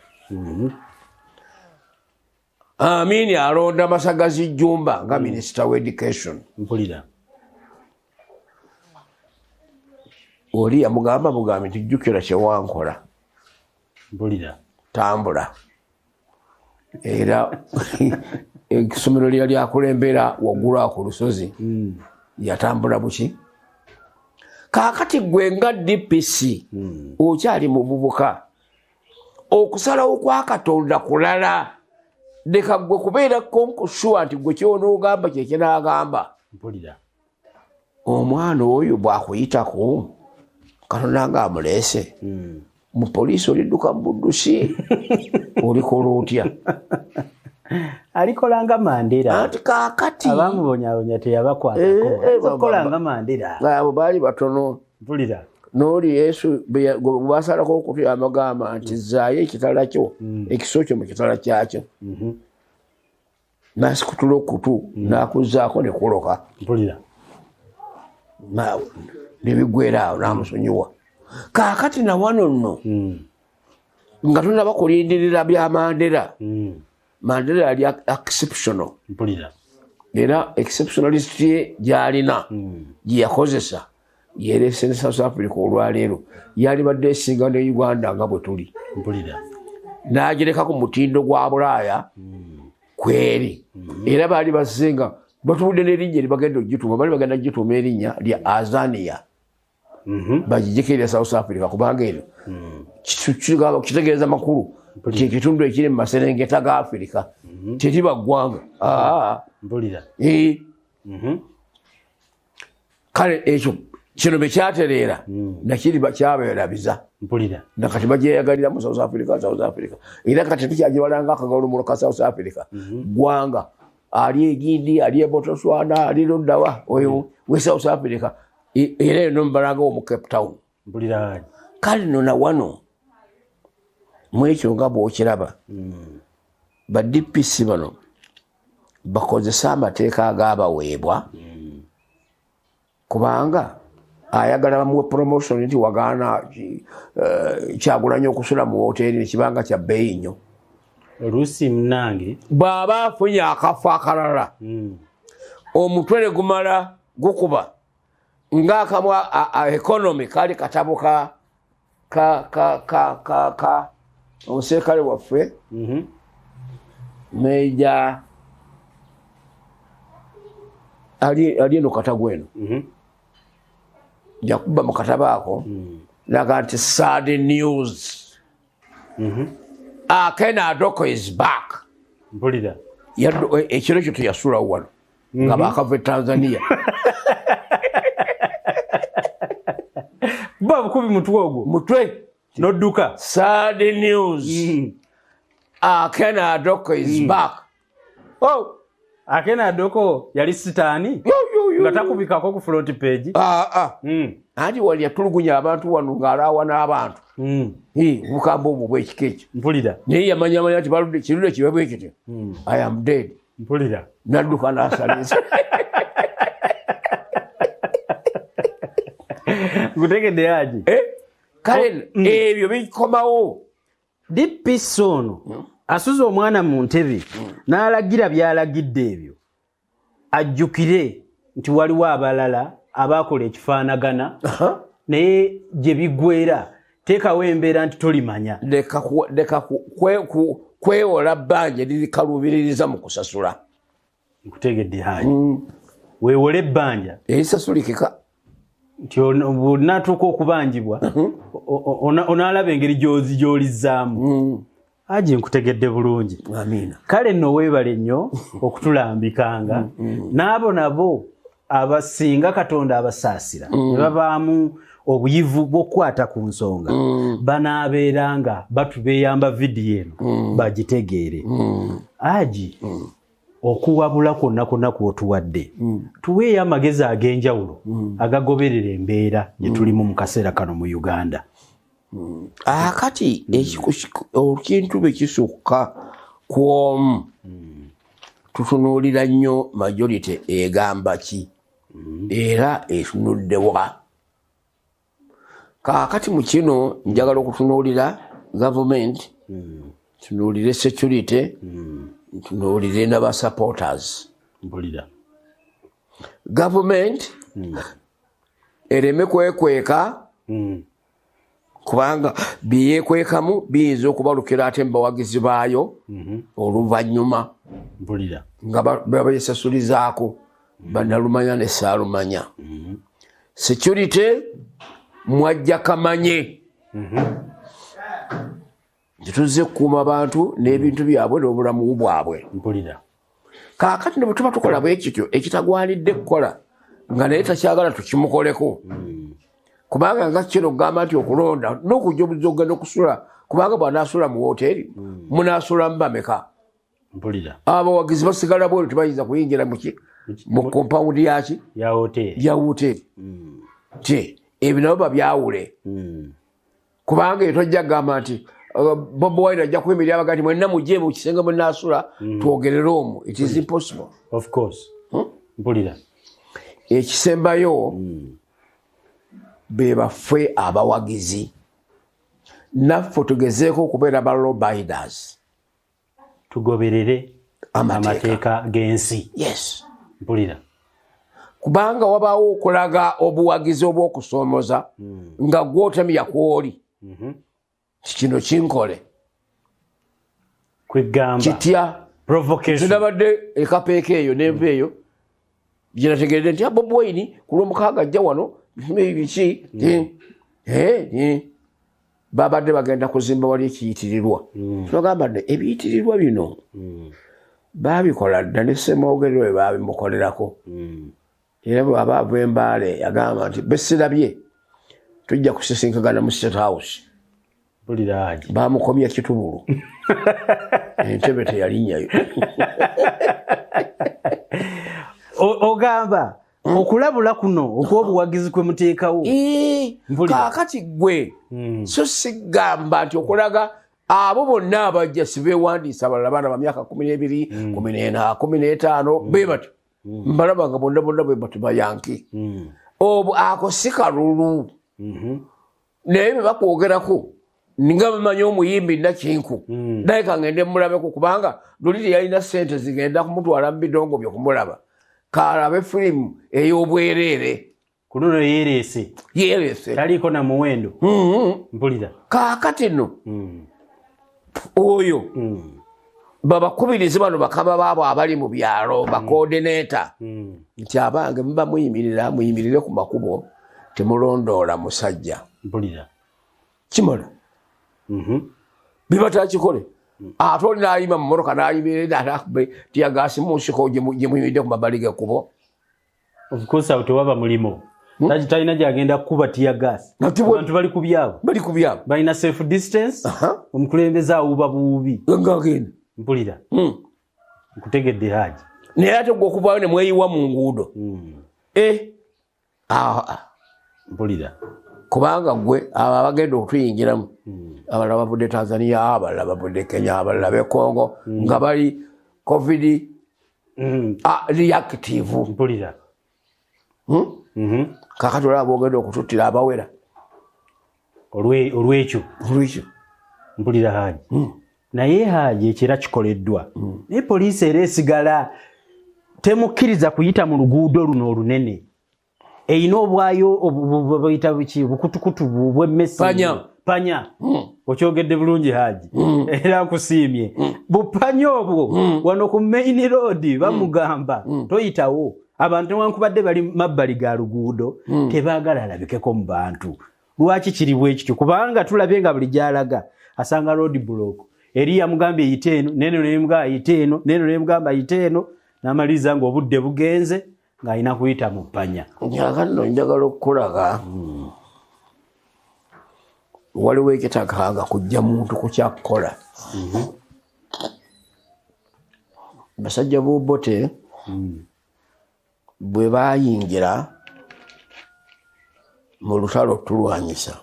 Speaker 3: Amini alonda Masagazi Jumba nga minisita w'education. Oli yamugamba bugambi nti jjukira kye wankola. Tambula. era essomero lyali akulembera waggulu ku lusozi yatambula buki kaakati gwe nga DPC okyali mu bubuka okusalawo kwa Katonda kulala leka gwe kubeera konkushuwa nti gwe kyonoogamba kyekinaagamba
Speaker 2: mpulira
Speaker 3: omwana oyo bwakuyitako Katonda nga amuleese mu poliisi olidduka mu buddusi olikola otya
Speaker 2: alikola nga Mandela
Speaker 3: anti kaakati
Speaker 2: abamubonyabonya teyabakwatako kola nga Mandela
Speaker 3: abo baali batono
Speaker 2: mpulira
Speaker 3: n'oli Yesu basalako okutya amagamba nti zaayo ekitala kyo ekiso kyo mu kitala kyakyo nasikutula okutu n'akuzzaako ne kuloka
Speaker 2: mpulira
Speaker 3: nebigwera awo n'amusonyiwa kaakati na wano nno nga tunaba kulindirira bya Mandela Mandela yali exceptional
Speaker 2: mpulira
Speaker 3: era exceptionalist ye gy'alina gye yakozesa yeerese ne South Africa olwaleero yali badde esinga ne Uganda nga bwe tuli
Speaker 2: mpulira
Speaker 3: n'agireka ku mutindo gwa Bulaaya kweri era baali basenga batubudde n'erinnya eribagenda ogituuma bali bagenda gituuma erinnya lya Azania bagijekera South Africa kubanga eryo kitegeeza makulu kyekitundu ekiri mu maserengeta ga Africa tekiriba ggwanga
Speaker 2: mpulira
Speaker 3: kale ekyo kino bwe kyatereera nakiri kyabeerabiza
Speaker 2: mpulira
Speaker 3: nakati bagyeyagalira mu South Africa era kati tukyagibalanga akagolomolo ka South Africa ggwanga ali egindi ali ebotoswana ali loddawa oyo we South Africa era eno mbalanga mu Cape Town
Speaker 2: mpulira
Speaker 3: kale nona wano mwekyo nga bw'okiraba ba DPC bano bakozesa amateeka agaabaweebwa kubanga ayagala bamuwe promotion nti wagaana Kyagulanyi okusula mu hoteeri nekibanga kya bbeeyi nnyo
Speaker 2: oluusi munange
Speaker 3: bw'aba afunye akafo akalala omutwe ne gumala gukuba ng'akamu economy kali katabo ka omuserikale waffe Meja ali eno Katagwa eno jakuba mu katabo ako laga nti sad news Ken Adoko is back
Speaker 2: mpulira
Speaker 3: ekiro ekyo teyasulawo wano nga bakava Tanzania
Speaker 2: ba bukubi mutwe ogwo
Speaker 3: mutwe
Speaker 2: nodduka
Speaker 3: sad news Ken Adoko is back
Speaker 2: Ken Adoko yali sitaani nga takubikako ku front page
Speaker 3: anti wali yatulugunya abantu wano ng'alaawa n'abantu bukamba obwo bwekiko ekyo
Speaker 2: mpulira
Speaker 3: naye yamanyamanya nti baludde kirudde kibe bwe kityo I am dead
Speaker 2: mpulira
Speaker 3: nadduka n'asaliza
Speaker 2: gutegedde aji
Speaker 3: kale ebyo bikomawo
Speaker 2: DPC ono asuza omwana mu ntebe n'alagira by'alagidde ebyo ajjukire nti waliwo abalala abakola ekifaanagana naye gye biggweera teekawo embeera nti tolimanya
Speaker 3: leka kwewola bbanja erikaluubiririza mu kusasula
Speaker 2: nkutegedde hayi weewole ebbanja
Speaker 3: erisasulikika
Speaker 2: nti onatuuka okubanjibwa onaalaba engeri gy'olizzaamu aji nkutegedde bulungi
Speaker 3: amiina
Speaker 2: kale nno weebale nnyo okutulambikanga n'abo nabo abasinga Katonda abasaasira ne babaamu obuyivu bw'okukwata ku nsonga banaabeeranga batubeeyamba vidiyo eno bagitegeere aji okuwabula kwonna kwonna kw'otuwadde tuweeyo amagezi ag'enjawulo agagoberera embeera gye tulimu mu kaseera kano mu Uganda
Speaker 3: kati ekintu bwe kisukka kw'omu tutunuulira nnyo majority egamba ki era etunuddewa kaakati mu kino njagala okutunuulira government tunuulire security tunuulire n'aba supporters
Speaker 2: mpulira
Speaker 3: government ereme kwekweka kubanga byekwekamu biyinza okubalukira ate mubawagizi baayo oluvannyuma nga babesasulizaako bannalumanya ne saalumanya. Security mwajja kamanye tuzze kukuuma abantu n'ebintu byabwe n'obulamu bwabwe. Kaakati ne bwe tuba tukola bwe kityo ekitagwanidde kukola nga naye takyagala tukimukoleko kubanga nga kino kugamba nti okulonda n'okujja obuzza okugenda okusula kubanga bw'anaasula mu woteeri munaasula mu bameka. Abawagizi basigala bweru tebayinza kuyingira mu kompawundi yaki ya woteeri ebyo nabo babyawule kubanga etojja kugamba nti Bobi Wine ajja kuyimirira abaga nti mwenna mujje mu kisenge mwe naasula twogerere omwo. It is impossible.
Speaker 2: Of course.
Speaker 3: Ekisembayo be baffe abawagizi naffe tugezeeko okubeera ba law abiders
Speaker 2: tugoberere amateeka g'ensi.
Speaker 3: Yes. Kubanga wabaawo okulaga obuwagizi obw'okusoomoza nga gw'otemya kw'oli kino kinkole kitya zinabadde ekapeeka eyo n'enva eyo gyenategeredde nti Bobi Wine ku lw'omukaaga ajja wano biki babadde bagenda kuzimba wali ekiyitirirwa tugamba nti ebiyitirirwa bino baabikola dda ne Ssemwogerere bwe baabimukolerako era bw'aba ava Embaale yagamba nti besirabye tujja kusisinkagana mu State House. Bamukomya kitubulu entebe teyalinnyayo.
Speaker 2: Ogamba okulabula kuno okw'obuwagizi kwe muteekawo
Speaker 3: kaakati gwe so sigamba nti okulaga abo bonna abajja sibeewandiisa abalala baana ba myaka 12 14 15 be batyo mbalaba nga bonna bwe batyo bayanki obwo ako si kalulu naye be bakwogerako nga bamanyi omuyimbi Nakinku naye kangende mulabeko kubanga luli yalina ssente zigenda kumutwala mu bidongo byokumulaba kalabe firimu ey'obwereere
Speaker 2: kunono yereese taliko na muwendo mpulira
Speaker 3: kaakati nno oyo babakubirizi bano bakama baabo abali mu byalo bakoodineeta nti abange muba muyimirire ku makubo temulondoola musajja
Speaker 2: mpulira
Speaker 3: kimala biba takikole ate oli n'ayima mu mmotoka n'ayimirira atakube tiyagaasi mu nsiko gye muyimiridde ku mabbali g'ekkubo.
Speaker 2: Of course awo tewaba mulimo talina gyagenda kukuba tiyagaasi abantu bali ku byabo balina self distance omukulembeze awuba buwubi
Speaker 3: ngagenda
Speaker 2: mpulira nkutegedde Haji
Speaker 3: naye ate gwe okuvaayo ne mweyiwa mu nguudo
Speaker 2: mpulira
Speaker 3: kubanga gwe abo abagenda okutuyingiramu abalala bavudde Tanzania abalala bavudde Kenya abalala b'e Congo nga bali covid reactive
Speaker 2: mpulira
Speaker 3: kakati olaba bogenda okututtira abawera
Speaker 2: olwekyo mpulira Haji naye Haji ekira kikoleddwa naye poliisi era esigala temukkiriza kuyita mu luguudo luno olunene eyina obwayo bayita buki bukutukutu bw'emmesi panya okyogedde bulungi Haji era nkusiimye bupanya obwo wano ku main road bamugamba toyitawo abantu wankubadde bali mabbali ga luguudo tebaagala alabikeko mu bantu. Lwaki kiri bwe kityo? Kubanga tulabye nga buli gyalaga asanga road block eri yamugambye eyite eno neno nemuga ayite eno neno nemugamba ayite eno n'amaliza nga obudde bugenze ng'alina kuyita mu ppanya.
Speaker 3: Nyaganno njagala okukulaga waliwo ekitaganga kujja muntu ku kyakukola. Basajja b'Obote bwe baayingira mu lutalo tulwanyisa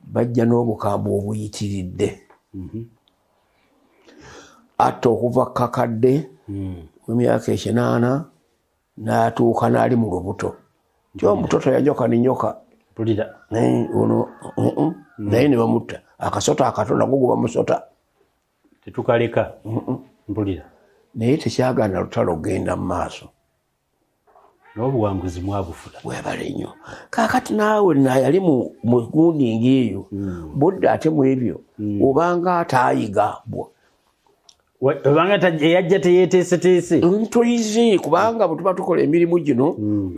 Speaker 3: bajja n'obukambwe obuyitiridde ate okuva kakadde mu myaka 8 n'atuuka n'ali mu lubuto nti omuto teyanyoka ni nyoka ono naye ne bamutta akasota akato nagwo gwe bamusota
Speaker 2: tetukaleka mpulira
Speaker 3: naye tekyagaana lutalo kugenda mu maaso.
Speaker 2: n'obuwanguzi mwabufula
Speaker 3: webale nnyo kaakati naawe nayali mu gundingi eyo budde ate mu ebyo obanga ataayigabwa
Speaker 2: obanga eyajja teyeeteeseteese
Speaker 3: ntuyize kubanga bwe tuba tukola emirimu gino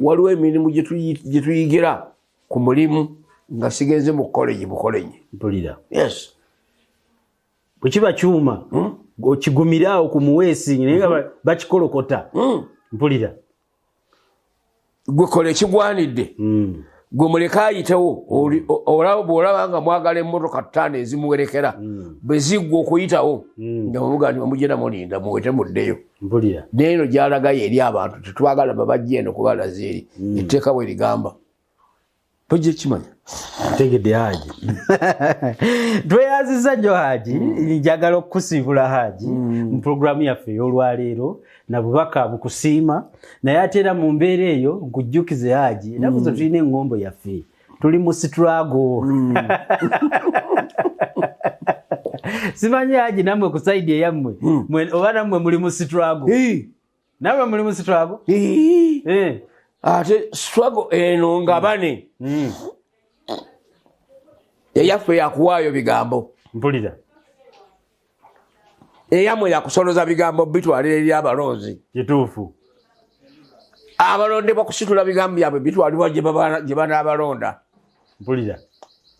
Speaker 3: waliwo emirimu gye tuyigira ku mulimu nga sigenze mu college
Speaker 2: mpulira
Speaker 3: yes
Speaker 2: bwe kiba kyuma okigumirawo ku muweesi naye nga bakikolokota mpulira
Speaker 3: gwe kola ekigwanidde gwe muleke ayitewo bw'olaba nga mwagala emmotoka ttaano ezimuwerekera bwe ziggwa okuyitawo nga mubuga mugenda mulinda muwete muddeyo neeno gyalagayo eri abantu tetwagala babajja eno kubalaza eri etteeka bwe ligamba tojja ekimanya
Speaker 2: tegedde Haji tweyaziza nnyo Haji njagala okukusiibula Haji mu puroguramu yaffe ey'olwaleero na bubaka bukusiima naye ate era mu mbeera eyo nkujjukize Haji ennaku zo tulina eŋŋombo yaffe tuli mu struggle simanyi Haji nammwe ku saidi eyammwe oba nammwe muli mu struggle nammwe muli mu struggle
Speaker 3: ate struggle eno nga bane eyaffe yakuwaayo bigambo
Speaker 2: mpulira
Speaker 3: eyamwe yakusoloza bigambo bitwalira eri abalonzi
Speaker 2: kituufu
Speaker 3: abalondebwa kusitula bigambo byabwe bitwalibwa gye banaabalonda
Speaker 2: mpulira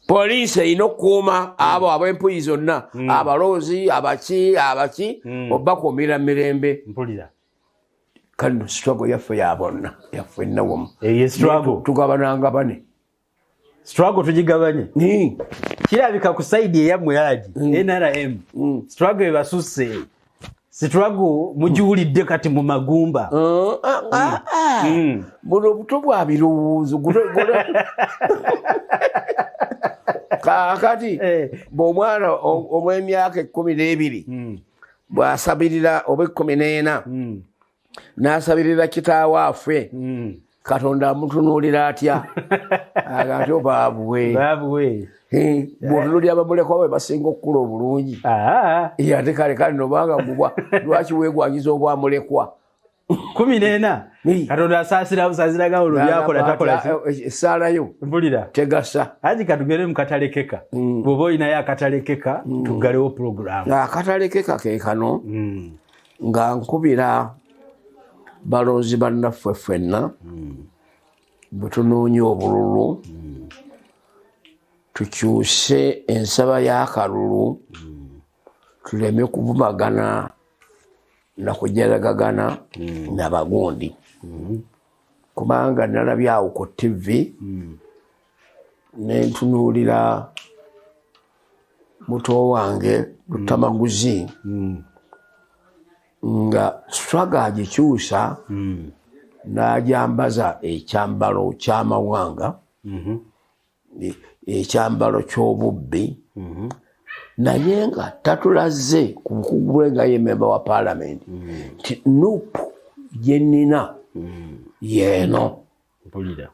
Speaker 3: poliisi erina okukuuma abo ab'empuyi zonna abalonzi abaki obakuumira mirembe
Speaker 2: mpulira
Speaker 3: kale no struggle yaffe ya bonna yaffe nawomu
Speaker 2: eyo struggle
Speaker 3: tugabananga bane
Speaker 2: struggle tugigabanye kirabika ku saidi eyammwe Haji NRM struggle ebasusse struggle mugiwulidde kati mu magumba buno obuto bwa birowoozo kakati bw'omwana omw'emyaka 12 bw'asabirira oba 14 n'asabirira kitaawe affe Katonda amutunuulira atya agati obaabuwe bw'otunuulira abamulekwa we basinga okukula obulungi ate kale nobanga gubwa lwaki weegwanyiza obwamulekwa 14 Katonda asaasiraga olwo byakola takola
Speaker 3: essaalayo
Speaker 2: mpulira
Speaker 3: tegasa
Speaker 2: Haji katugere mu katalekeka bw'oba olinayo akatalekeka tuggalewo puroguramu
Speaker 3: akatalekeka ke kano nga nkubira balonzi bannaffe ffenna bwe tunoonya obululu tukyuse ensaba y'akalulu tuleme kuvumagana na kujalagagana n'abagundi kubanga nalabye awo ku TV ne ntunuulira muto wange Lutamaguzi nga struggle agikyusa n'ajambaza ekyambalo ky'amawanga ekyambalo ky'obubbi naye nga tatulaze ku bukugu bwe nga ye member wa parliament nti nupu gye nnina yeeno
Speaker 2: mpulira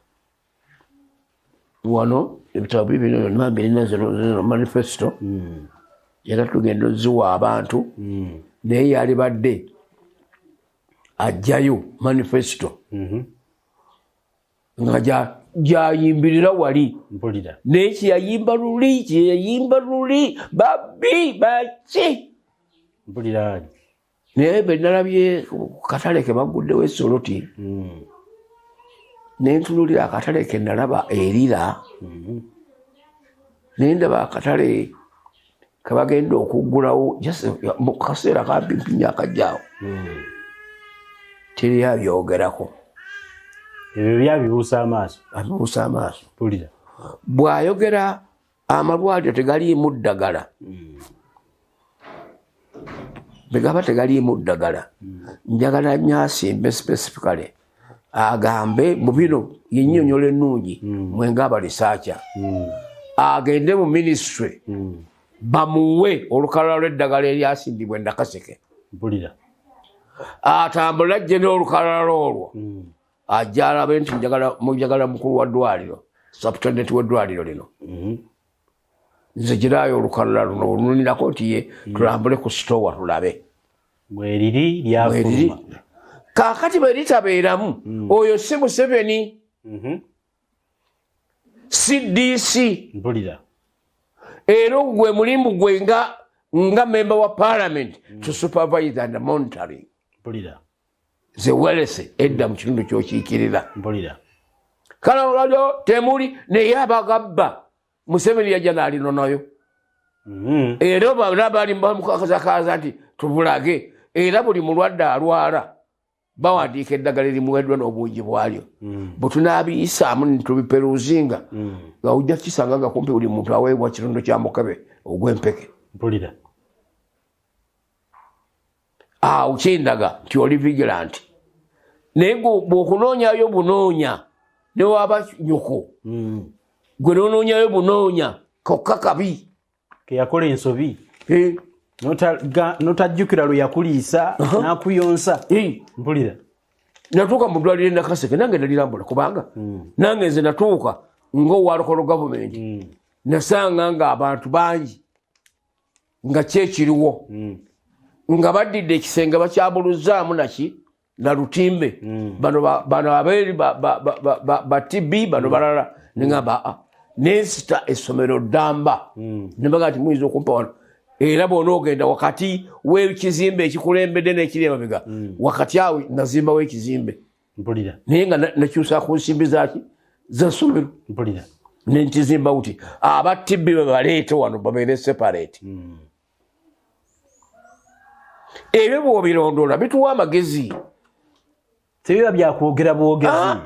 Speaker 3: wano ebitabo bibino nambirina zino manifesto era tugenda oziwa abantu naye yali badde ajjayo manifesto nga gyayimbirira wali naye kyeyayimba luli babbi baki naye be nalabye katale ke baguddewo esoloti naye ntunulira akatale ke nalaba erira naye ndaba akatale kabagenda okuggulawo mu kaseera kampimpi akajjaawo teri abyogerako
Speaker 2: ebyo byabibuusa amaaso
Speaker 3: abibuusa amaaso bw'ayogera amalwaliro tegaliimu ddagala begaba tegaliimu ddagala njagala nnyo asimbe specifically agambe mu bino yennyonnyola ennungi mwenga abalisaaca agende mu ministry bamuwe olukalala lw'eddagala eryasimbibwa endakaseke atambula ajje n'olukalala olwo ajja alabe nti njagala mukulu wa ddwaliro superintendent w'eddwaliro lino nze giraayo olukalala luno olununirako nti ye tulambule ku sitowa tulabe
Speaker 2: mweriri lyafuluma
Speaker 3: Kakati bwe litabeeramu oyo si Museveni. CDC
Speaker 2: mpulira
Speaker 3: era gwe mulimbu gwe nga member wa parliament to supervise and monitoring.
Speaker 2: mpulira
Speaker 3: ze welese edda mu kitundu ky'okiikirira.
Speaker 2: mpulira
Speaker 3: kale olwalyo temuli naye abagabba Museveni yajja n'alinonayo. Era bonna bali bamukakazakaza nti tubulage era buli mulwadde alwala bawandiika eddagala erimuweddwa n'obungi bwalyo. bwe tunaabiyisaamu nitubiperuzinga nga ojja kisanga nga kumpi buli muntu aweebwa kitundu kya mukebe ogw'empeke.
Speaker 2: mpulira
Speaker 3: awo kindaga nti oli vigilant. naye bw'okunoonyayo bunoonya ne waba nyoko gwe noonoonyayo bunoonya kokka kabi
Speaker 2: keyakola ensobi notajjukira lwe yakuliisa n'akuyonsa. mpulira
Speaker 3: natuuka mu ddwaliro Nakaseke nange nalirambula kubanga nange nze natuuka ng'owalokolo gavumenti nasanga nga abantu bangi nga kyekiriwo nga baddidde ekisenge bakyabuluzzaamu naki na lutimbe bano abeeri ba TB bano balala neŋamba nensita essomero ddamba nembaga nti muyinza okumpa wano era bw'onoogenda wakati w'ekizimbe ekikulembedde n'ekiri emabega wakati awe nazimbawo ekizimbe.
Speaker 2: mpulira
Speaker 3: naye nga nakyusa ku nsimbi zaki za ssomero.
Speaker 2: mpulira
Speaker 3: nenkizimba uti aba TB bebaleete wano babeere separate. ebyo bw'obirondoola bituwa amagezi.
Speaker 2: tebiba byakwogera bwogezi.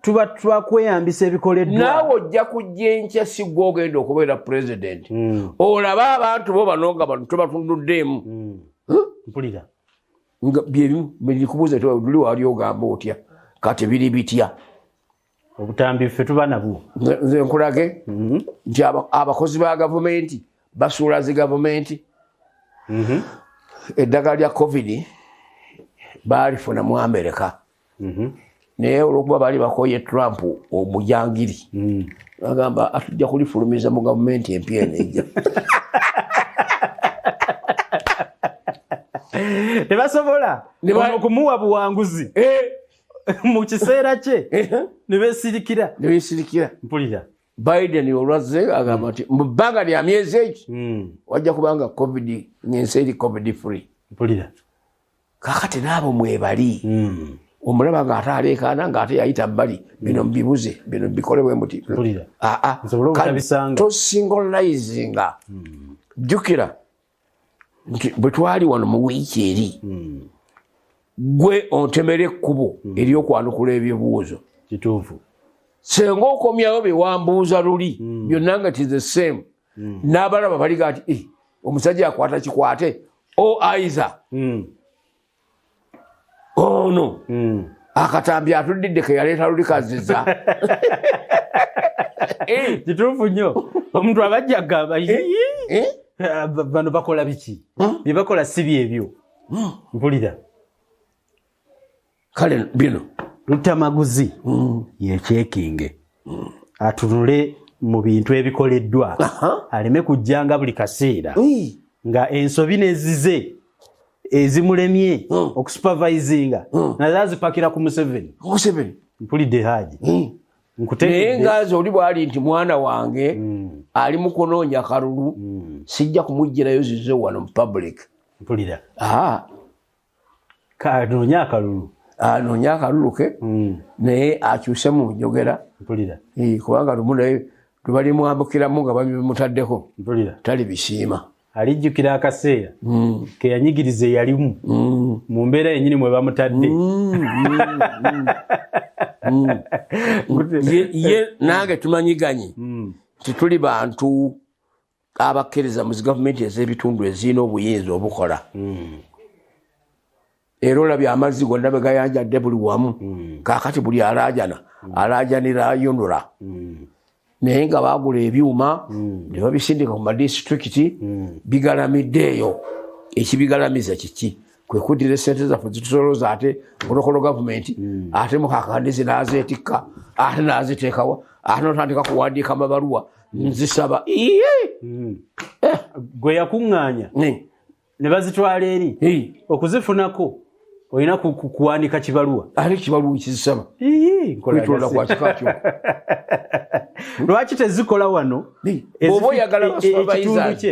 Speaker 2: tuba twakweyambisa ebikoleddwa.
Speaker 3: naawe ojja kujja enkya si gwe ogenda okubeera president. olaba abantu bo bano nga bano tubatunduddeemu.
Speaker 2: mpulira
Speaker 3: byebimu birikubuuza luli wali ogamba otya kati biri bitya.
Speaker 2: obutambi ffe tuba nabwo.
Speaker 3: nze nkulage nti abakozi ba gavumenti basuula zi gavumenti. eddagala lya covid baalifuna mu Amerika. naye olwokuba baali bakoye Trump omujangiri agamba atujja kulifulumiza mu gavumenti empya enejja.
Speaker 2: tebasobola okumuwa buwanguzi mu kiseera kye ne beesirikira.
Speaker 3: mpulira Biden olwazze agamba nti mu bbanga lya myezi egi wajja kubanga covid ng'ensi eri covid free.
Speaker 2: mpulira
Speaker 3: kakati naabo mwebali omulaba ng'ate aleekaana ng'ate yayita bbali bino mbibuze bino bikolebwe muti tosingolizinga. jjukira nti bwe twali wano mu wiiki eri gwe ontemera ekkubo ery'okwanukula ebibuuzo.
Speaker 2: kituufu
Speaker 3: senga okomyawo bewambuuza luli byonna nga ti the same n'abalaba baliga nti omusajja akwata kikwate aiza ono akatambi atuddidde ke yaleeta luli kaziza.
Speaker 2: kituufu nnyo omuntu abajja agamba bano bakola biki bye bakola si byebyo. mpulira
Speaker 3: kale bino
Speaker 2: lutamaguzi yeekyekinge atunule mu bintu ebikoleddwa aleme kujjanga buli kaseera nga ensobi nezize ezimulemye okusupervisinga nazo azipakira ku Museveni. mpulidde Haji
Speaker 3: naye ngaazi oli bwali nti mwana wange ali mu kunoonya kalulu sijja kumuggyirayo zize wano mu public.
Speaker 2: mpulira kanoonya akalulu
Speaker 3: anoonya akalulu ke naye akyuse mu njogera.
Speaker 2: mpulira
Speaker 3: kubanga lumu naye lubali mwambukiramu nga babimutaddeko tali bisiima.
Speaker 2: alijjukira akaseera ke yanyigiriza eyalimu mu mbeera yennyini mwe bamutadde.
Speaker 3: ye nange tumanyiganye tituli bantu abakkiriza mu gavumenti ez'ebitundu ezirina obuyinza obukola. era olabye amazzi gonna be gayanjadde buli wamu kaakati buli alaajanira ayonula. naye nga baagula ebyuma ne babisindika ku madisiturikiti bigalamiddeeyo. ekibigalamiza kiki kwe kuddira esente zaffe zitusolooza ate protocol gavumenti ate mukakandezi n'azeetikka ate n'aziteekawa ate notandika kuwandiika amabaluwa nzisaba
Speaker 2: gwe yakuŋŋaanya ne bazitwala eri okuzifunako olina kuwandika kibaluwa
Speaker 3: ali kibaluwa kizisaba kwetolola kwa kikakyo
Speaker 2: lwaki tezikola wano
Speaker 3: oba oyagala basupervisors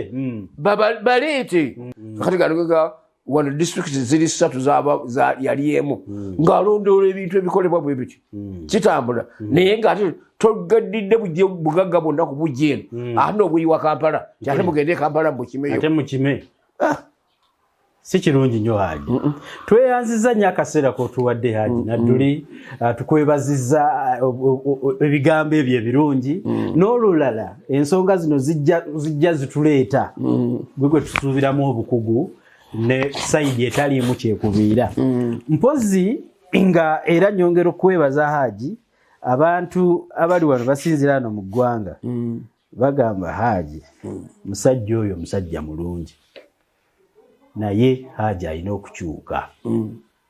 Speaker 3: baleete kati ganoga wano district ziri 3 yali emu ng'alondoola ebintu ebikolebwa bwe biti kitambula naye ng'ate togaddidde bugagga bwonna ku bujja eno ate n'obuyiwa Kampala ate mugende Kampala mukimeyo
Speaker 2: ate mukime si kirungi nnyo Haji tweyanziza nnyo akaseera k'otuwadde Haji Nadduli tukwebazizza ebigambo ebyo ebirungi n'olulala ensonga zino zijja zituleeta gwe gwe tusuubiramu obukugu ne sayidi etaliimu kyekubiira mpozi nga era nyongera okwebaza Haji abantu abali wano basinzira hano mu ggwanga bagamba Haji musajja oyo musajja mulungi naye Haji alina okukyuka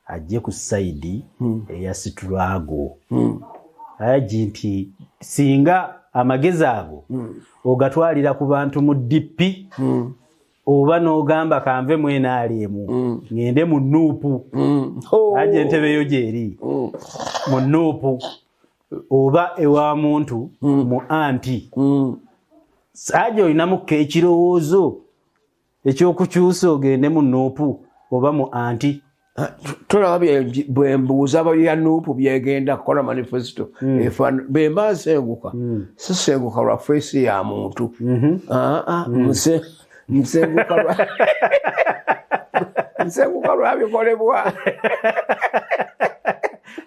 Speaker 2: ajje ku sayidi eyasitulwago Haji nti singa amagezi ago ogatwalira ku bantu mu DP oba n'ogamba kanve mwena aliemu ngende mu Nuupu Haji entebeyo gyeri mu Nuupu oba ewa muntu mu anti Haji olinamuko ekirowoozo ekyokukyusa ogende mu Nuupu oba mu anti
Speaker 3: tolaba bwembuuza bya Nuupu byegenda kukola manifesto bemba nsenguka sisenguka lwa feesi ya muntu nsenguka lwabikolebwa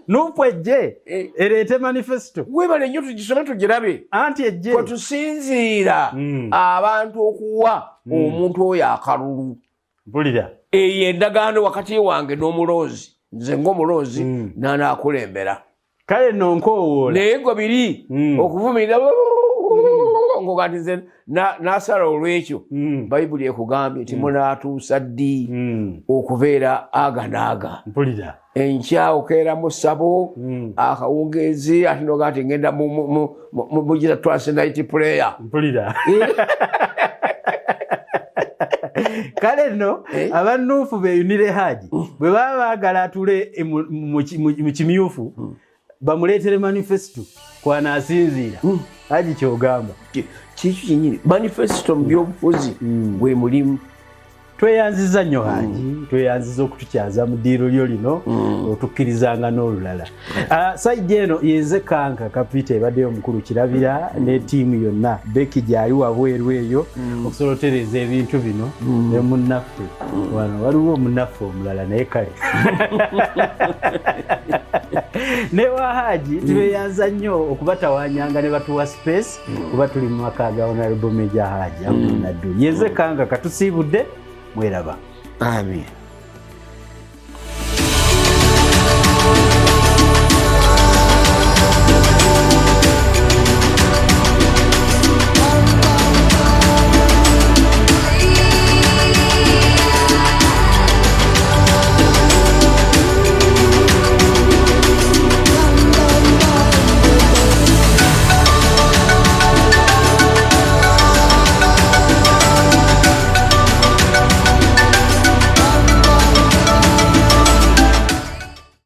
Speaker 2: Nuupu ejje ereete manifesto
Speaker 3: webale nnyo tugisome tugirabe
Speaker 2: anti ejje
Speaker 3: kwe tusinziira abantu okuwa omuntu oyo akalulu
Speaker 2: mpulira
Speaker 3: eyo endagaano wakati wange n'omuloozi nze ng'omuloozi nanaakulembera
Speaker 2: kale nno nkowoola
Speaker 3: naye ngo biri okuvumirira ngoga nti nze nasala olwekyo bayibuli ekugambye nti munaatuusa ddi okubeera aga naaga
Speaker 2: mpulira
Speaker 3: enkya okeeramu ssabo akawungeezi ate noga nti ngenda mugira twice night prayer
Speaker 2: mpulira kale nno abanuufu beeyunire Haji bwe baba baagala atule mu kimyufu bamuleetere manifesto kwanaasinziira Haji kyogamba
Speaker 3: kikyo kyenyini manifesto mu byobufuzi bwe mulimu
Speaker 2: tweyanziza nnyo Haji tweyanziza okutukyaza mu ddiiro lyo lino otukkirizanga n'olulala sayidi eno yenze Kanka Kapita ebaddeyo omukulu kirabira ne ttiimu yonna Beki gyali wabweru eyo okusolotereza ebintu bino ne munnaffe wano waliwo omunnaffe omulala naye kale ne wa Haji tweyanza nnyo okubatawanyanga ne batuwa space kuba tuli mu maka ga Honorable Major Haji Abdul Nadduli yenze Kanka katusiibudde mweraba
Speaker 3: amen